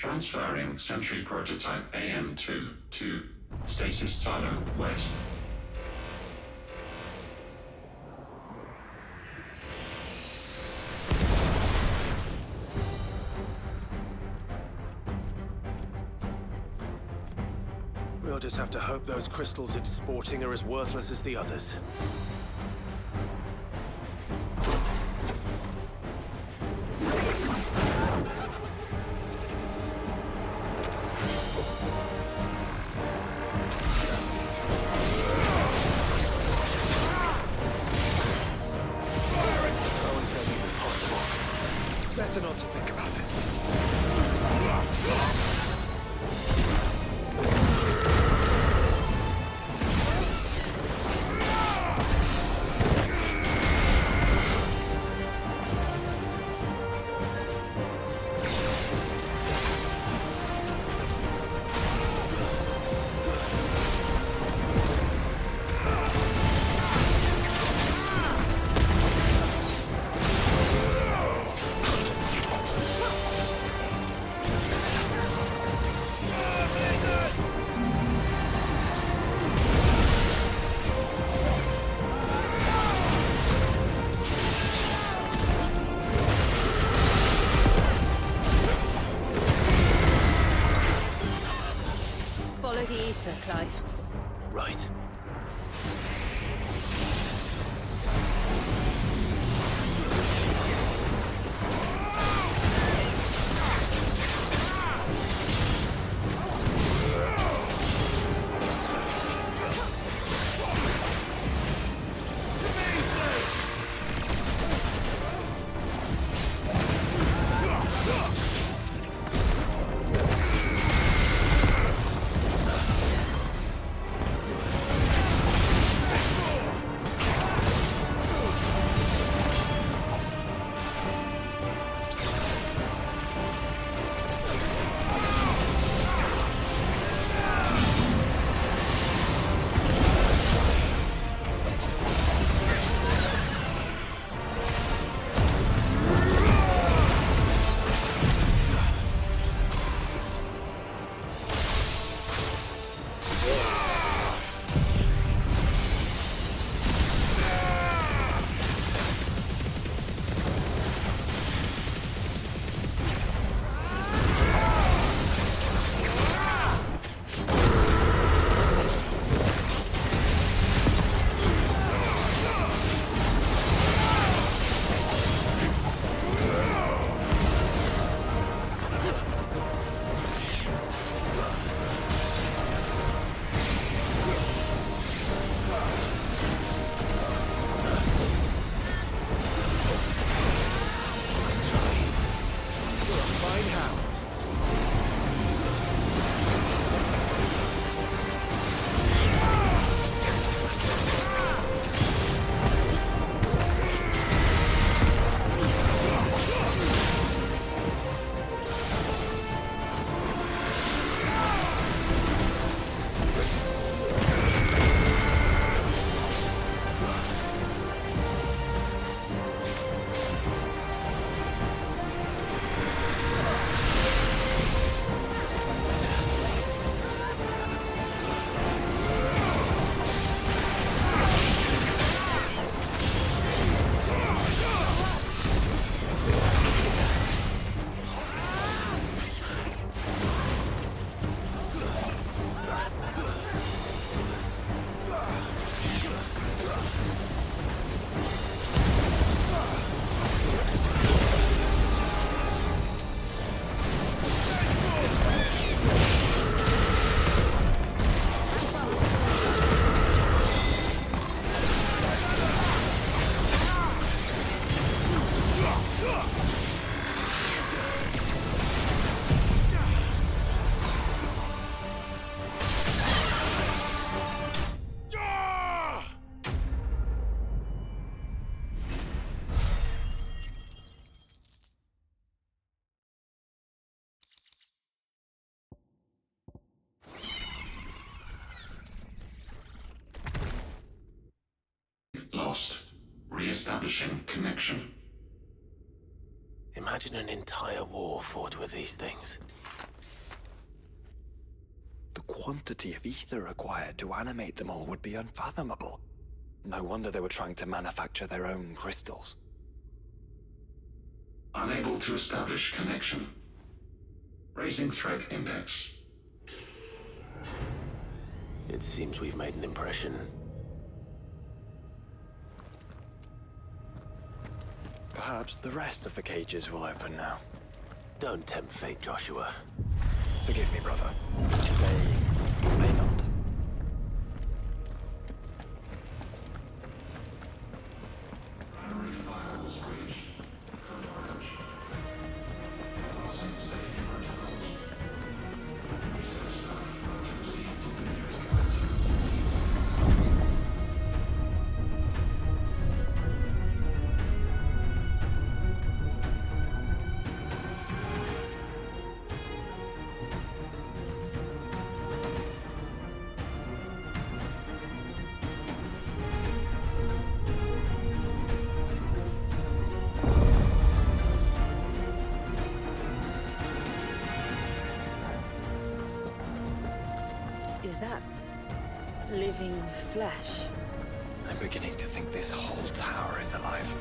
Transferring Sentry Prototype AM2 to Stasis Silo West. We'll just have to hope those crystals it's sporting are as worthless as the others. Better not to think about it. Establishing connection. Imagine an entire war fought with these things. The quantity of ether required to animate them all would be unfathomable. No wonder they were trying to manufacture their own crystals. Unable to establish connection. Raising threat index. It seems we've made an impression. Perhaps the rest of the cages will open now. Don't tempt fate, Joshua. Forgive me, brother. They may not. Primary firewalls breached. Code orange. Passing safety protocols. Research staff are to proceed to the nearest guidance. Is that living flesh? I'm beginning to think this whole tower is alive.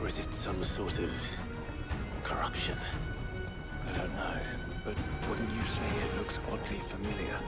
Or is it some sort of corruption? I don't know, but wouldn't you say it looks oddly familiar?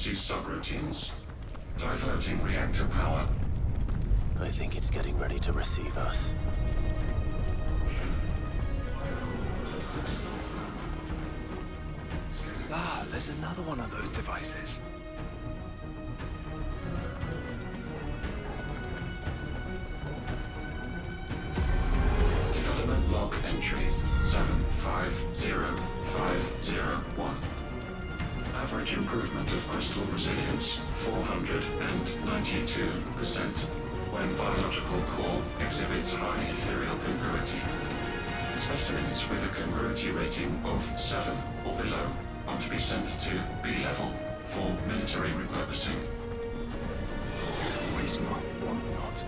frequency subroutines. Diverting reactor power. I think it's getting ready to receive us. Ah, there's another one of those devices. Development log entry 750501. Average improvement of crystal resilience 492% when biological core exhibits high ethereal congruity. Specimens with a congruity rating of 7 or below are to be sent to B level for military repurposing. Always not, want not.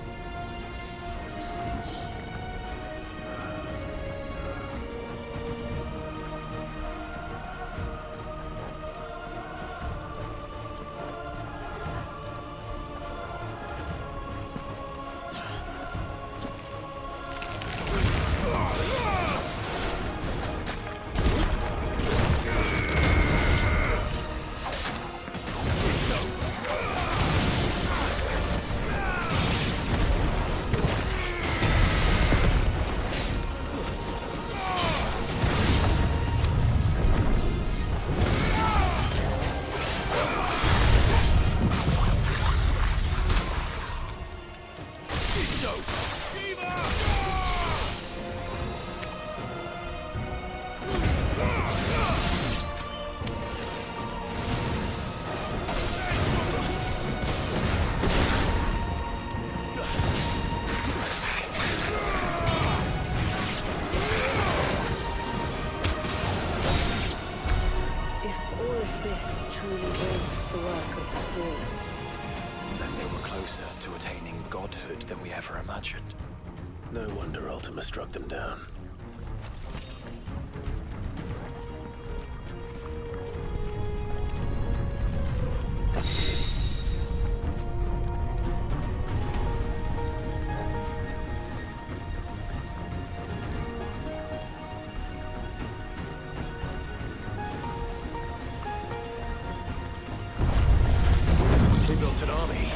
No wonder Ultima struck them down. We built an army.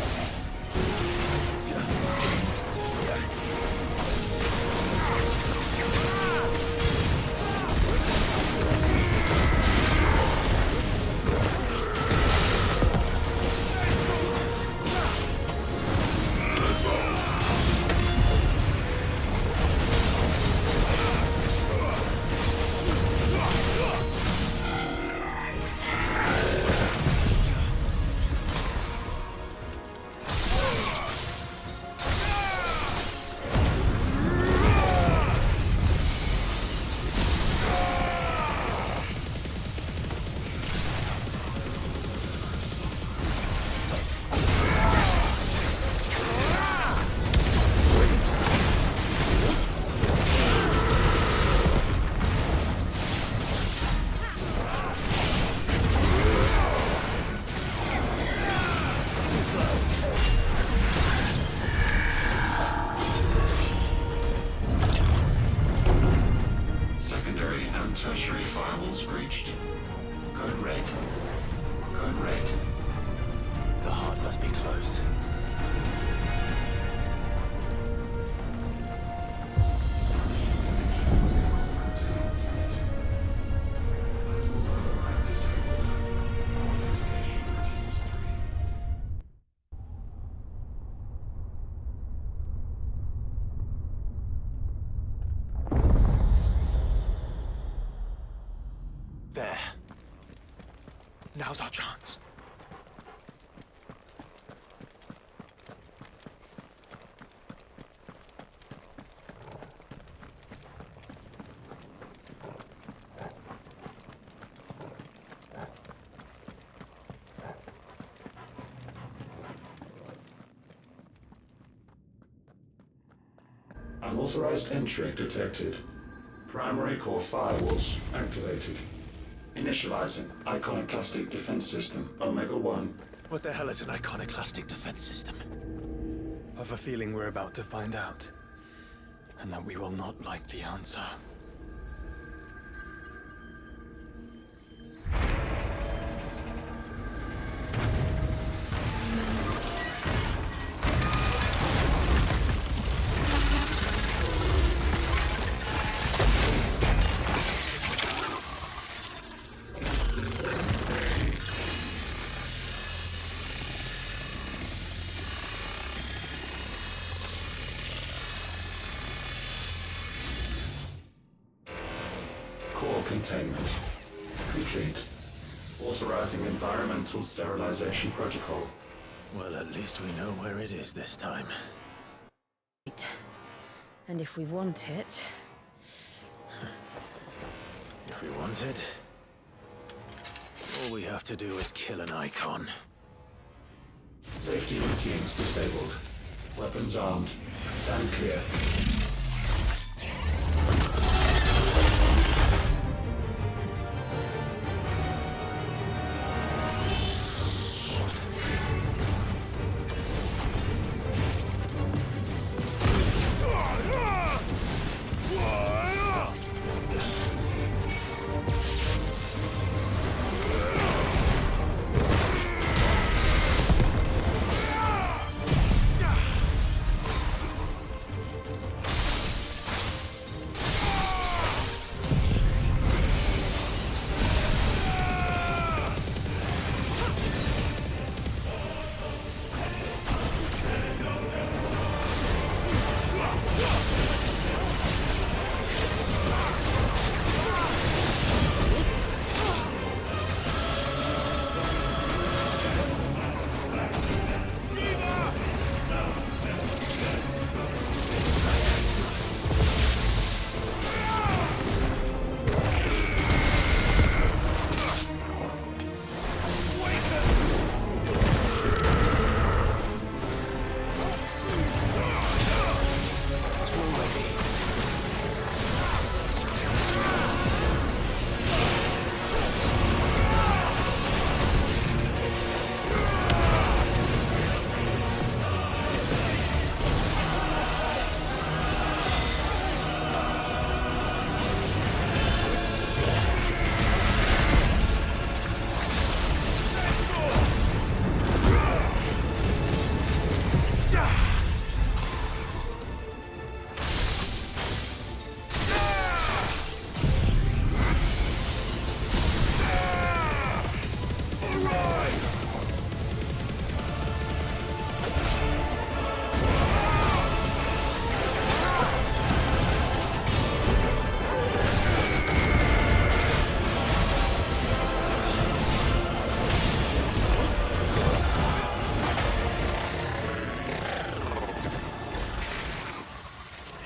Tertiary firewalls breached. Code red. Code red. The heart must be close. There. Now's our chance. Unauthorized entry detected. Primary core firewalls activated. Initializing iconoclastic defense system Omega-1. What the hell is an iconoclastic defense system? I've a feeling we're about to find out. And that we will not like the answer. containment complete. Authorizing environmental sterilization protocol. Well, at least we know where it is this time. And if we want it... If we want it, all we have to do is kill an icon. Safety routines disabled. Weapons armed. Stand clear.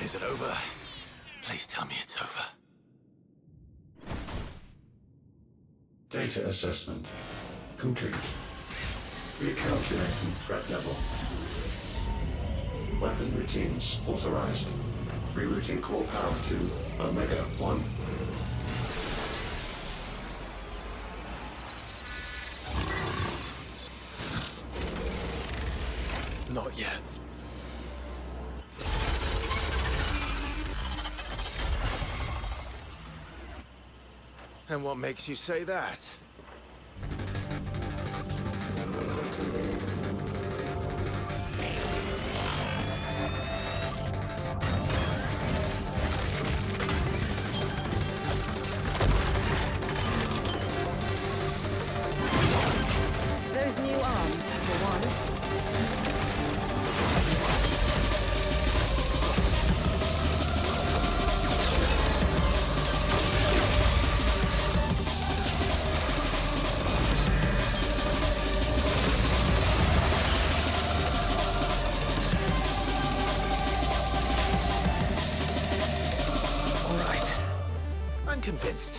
Is it over? Please tell me it's over. Data assessment complete. Recalculating threat level. Weapon routines authorized. Rerouting core power to Omega 1. Not yet. And what makes you say that? Those new arms, for one. Convinced.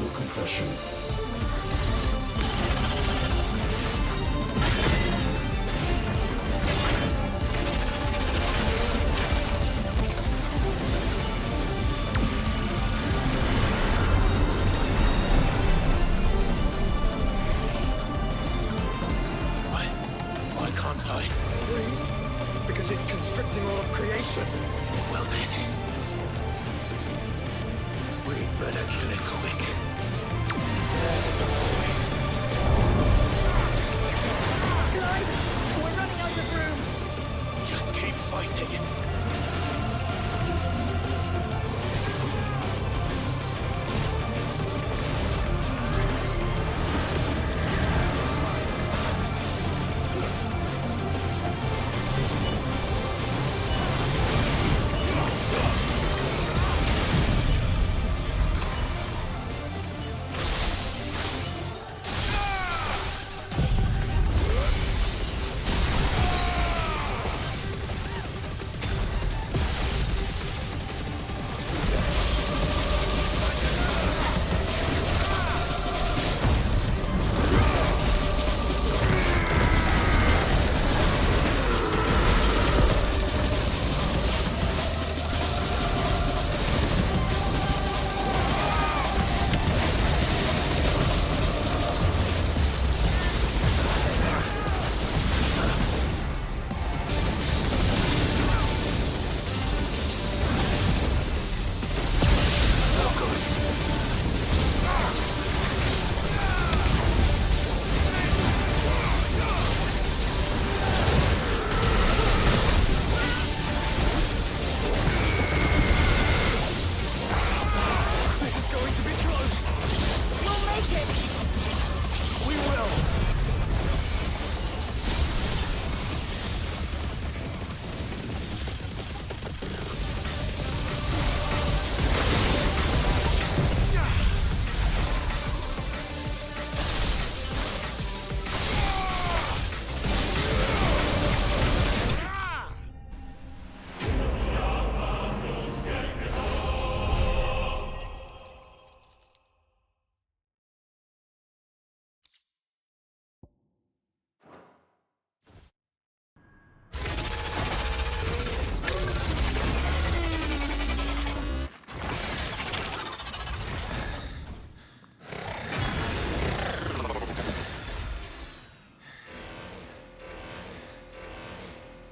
crystal compression. Why can't I? Breathe? Because it's constricting all of creation. Well then, we'd better kill it quick. There's another way. Clive, we're running out of room. Just keep fighting.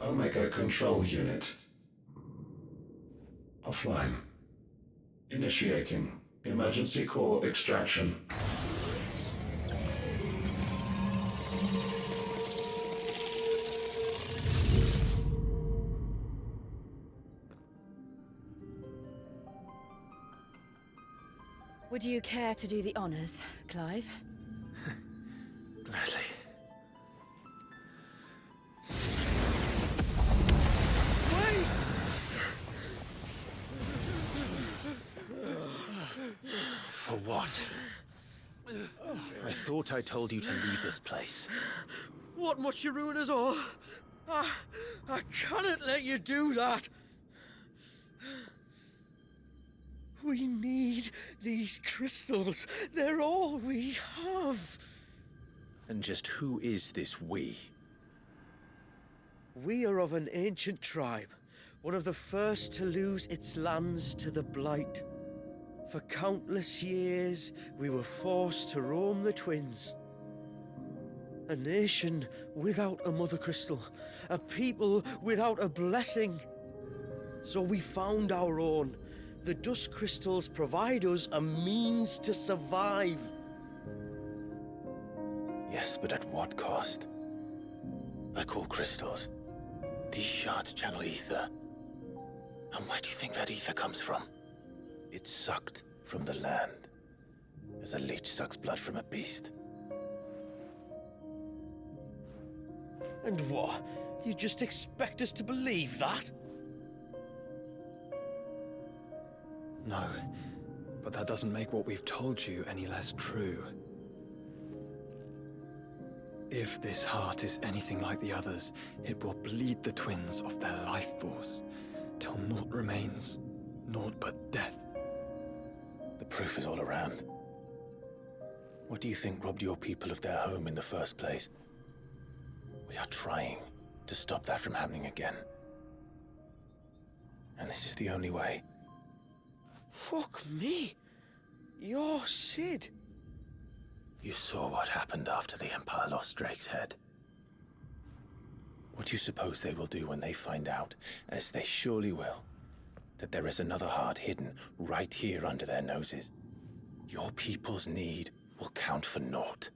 Omega Control Unit. Offline. Initiating emergency core extraction. Would you care to do the honors, Clive? Gladly. For what? I thought I told you to leave this place. What must you ruin us all? I cannot let you do that. We need these crystals. They're all we have. And just who is this we? We are of an ancient tribe, one of the first to lose its lands to the Blight. For countless years, we were forced to roam the Twins. A nation without a Mothercrystal, a people without a blessing. So we found our own. The dust crystals provide us a means to survive. Yes, but at what cost? Like all crystals, these shards channel ether. And where do you think that ether comes from? It's sucked from the land, as a leech sucks blood from a beast. And what? You just expect us to believe that? No, but that doesn't make what we've told you any less true. If this heart is anything like the others, it will bleed the twins of their life force, till naught remains, naught but death. The proof is all around. What do you think robbed your people of their home in the first place? We are trying to stop that from happening again. And this is the only way. Fuck me. You're Sid. You saw what happened after the Empire lost Drake's head. What do you suppose they will do when they find out, as they surely will, that there is another heart hidden right here under their noses? Your people's need will count for naught.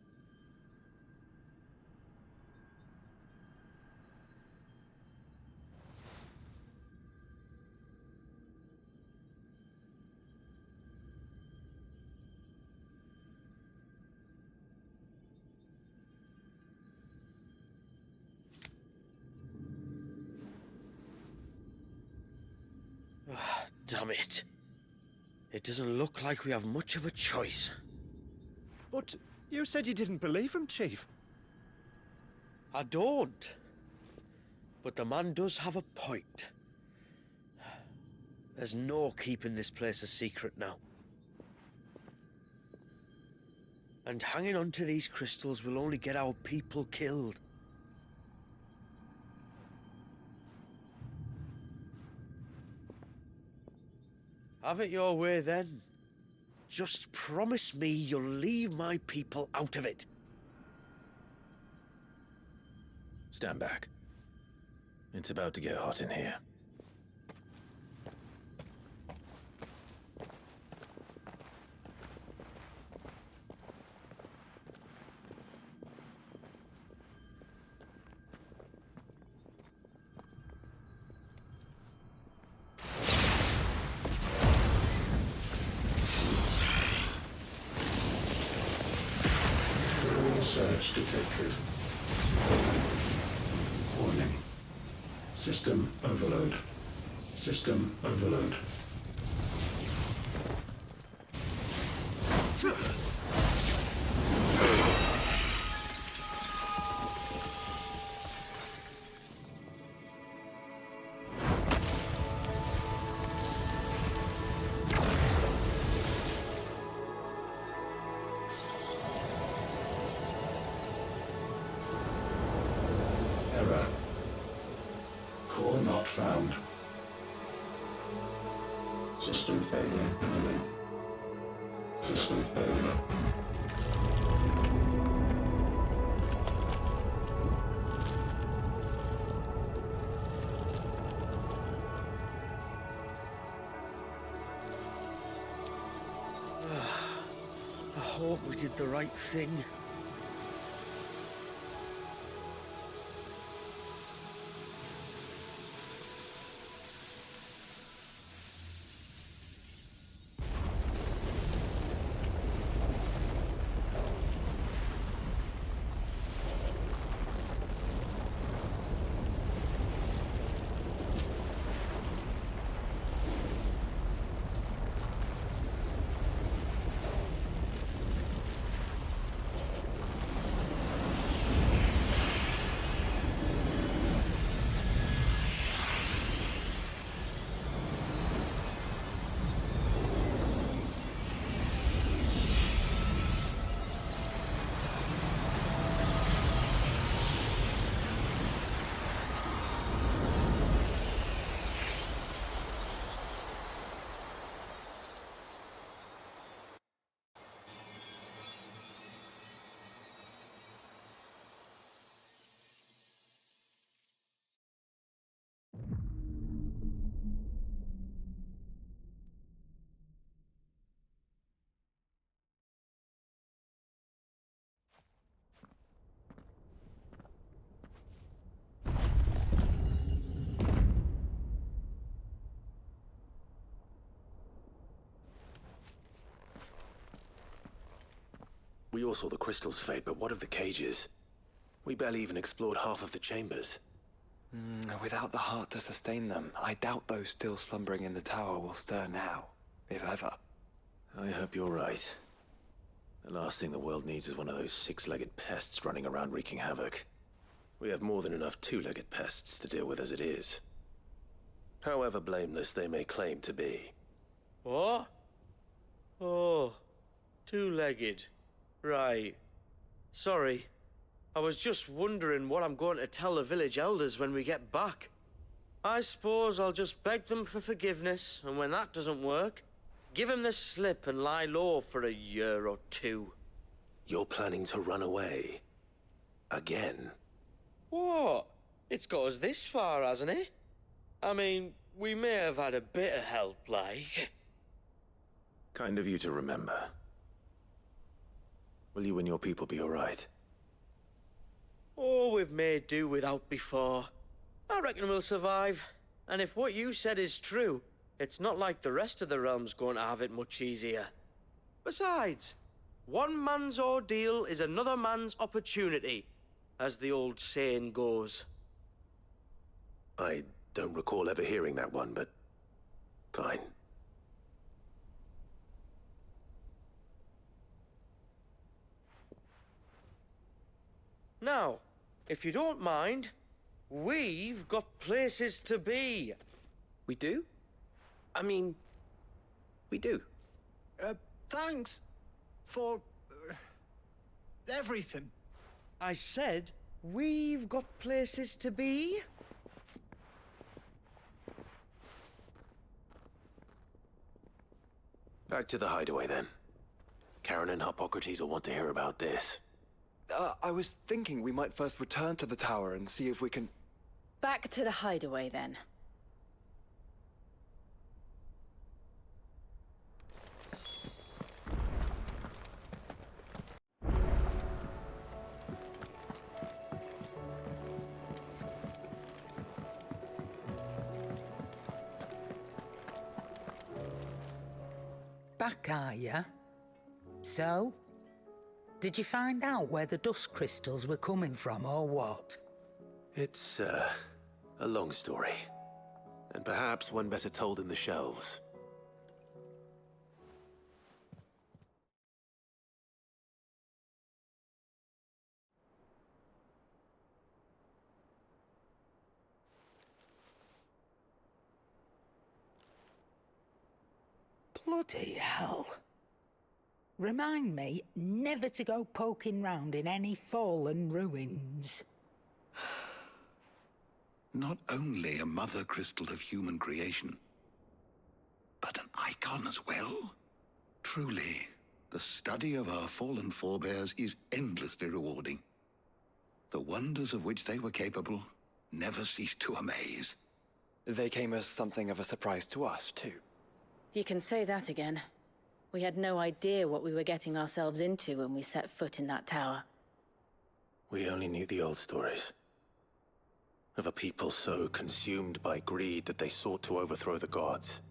Damn it. It doesn't look like we have much of a choice. But you said you didn't believe him, Chief. I don't. But the man does have a point. There's no keeping this place a secret now. And hanging on to these crystals will only get our people killed. Have it your way then. Just promise me you'll leave my people out of it. Stand back. It's about to get hot in here. Surge detected. Warning. System overload. System overload. Error. Core not found. System failure imminent. System failure. I hope we did the right thing. We all saw the crystals fade, but what of the cages? We barely even explored half of the chambers. Without the heart to sustain them, I doubt those still slumbering in the tower will stir now, if ever. I hope you're right. The last thing the world needs is one of those six-legged pests running around wreaking havoc. We have more than enough two-legged pests to deal with as it is. However blameless they may claim to be. What? Oh, two-legged. Right. Sorry. I was just wondering what I'm going to tell the village elders when we get back. I suppose I'll just beg them for forgiveness, and when that doesn't work, give them the slip and lie low for a year or two. You're planning to run away? Again? What? It's got us this far, hasn't it? I mean, we may have had a bit of help, like. Kind of you to remember. Will you and your people be alright? Oh, we've made do without before. I reckon we'll survive. And if what you said is true, it's not like the rest of the realm's going to have it much easier. Besides, one man's ordeal is another man's opportunity, as the old saying goes. I don't recall ever hearing that one, but fine. Now, if you don't mind, we've got places to be. We do? I mean, we do. Thanks for everything. I said, we've got places to be. Back to the hideaway, then. Karen and Hippocrates will want to hear about this. I was thinking we might first return to the tower and see if we can... Back to the hideaway, then. Back, are ya? So? Did you find out where the dust crystals were coming from, or what? It's, a long story. And perhaps one better told in the shelves. Bloody hell. Remind me never to go poking round in any fallen ruins. Not only a Mothercrystal of human creation, but an icon as well. Truly, the study of our fallen forebears is endlessly rewarding. The wonders of which they were capable never cease to amaze. They came as something of a surprise to us, too. You can say that again. We had no idea what we were getting ourselves into when we set foot in that tower. We only knew the old stories. Of a people so consumed by greed that they sought to overthrow the gods.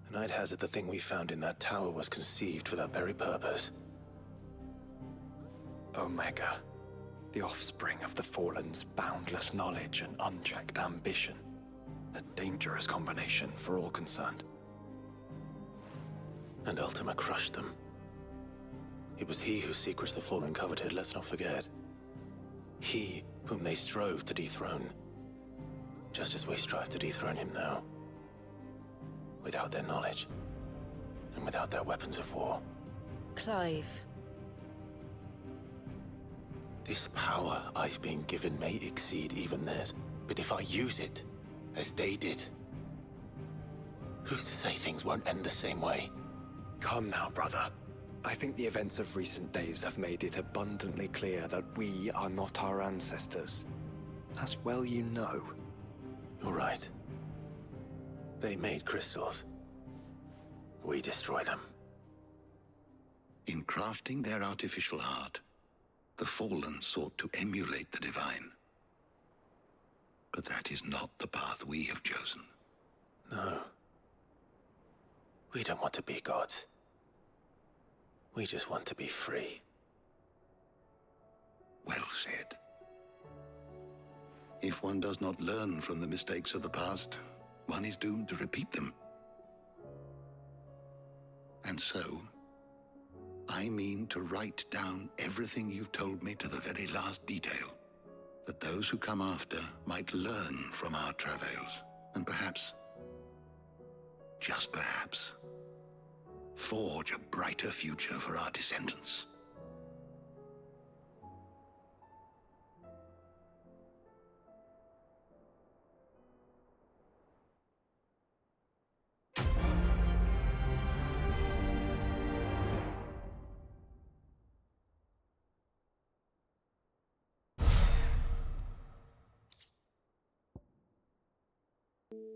And I'd hazard the thing we found in that tower was conceived for that very purpose. Omega. The offspring of the Fallen's boundless knowledge and unchecked ambition. A dangerous combination for all concerned. And Ultima crushed them. It was he whose secrets the Fallen coveted, let's not forget. He whom they strove to dethrone. Just as we strive to dethrone him now. Without their knowledge. And without their weapons of war. Clive. This power I've been given may exceed even theirs. But if I use it, as they did, who's to say things won't end the same way? Come now, brother. I think the events of recent days have made it abundantly clear that we are not our ancestors. As well you know. You're right. They made crystals. We destroy them. In crafting their artificial art, the Fallen sought to emulate the divine. But that is not the path we have chosen. No. We don't want to be gods. We just want to be free. Well said. If one does not learn from the mistakes of the past, one is doomed to repeat them. And so, I mean to write down everything you've told me to the very last detail, that those who come after might learn from our travails, and perhaps, just perhaps, forge a brighter future for our descendants.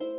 you.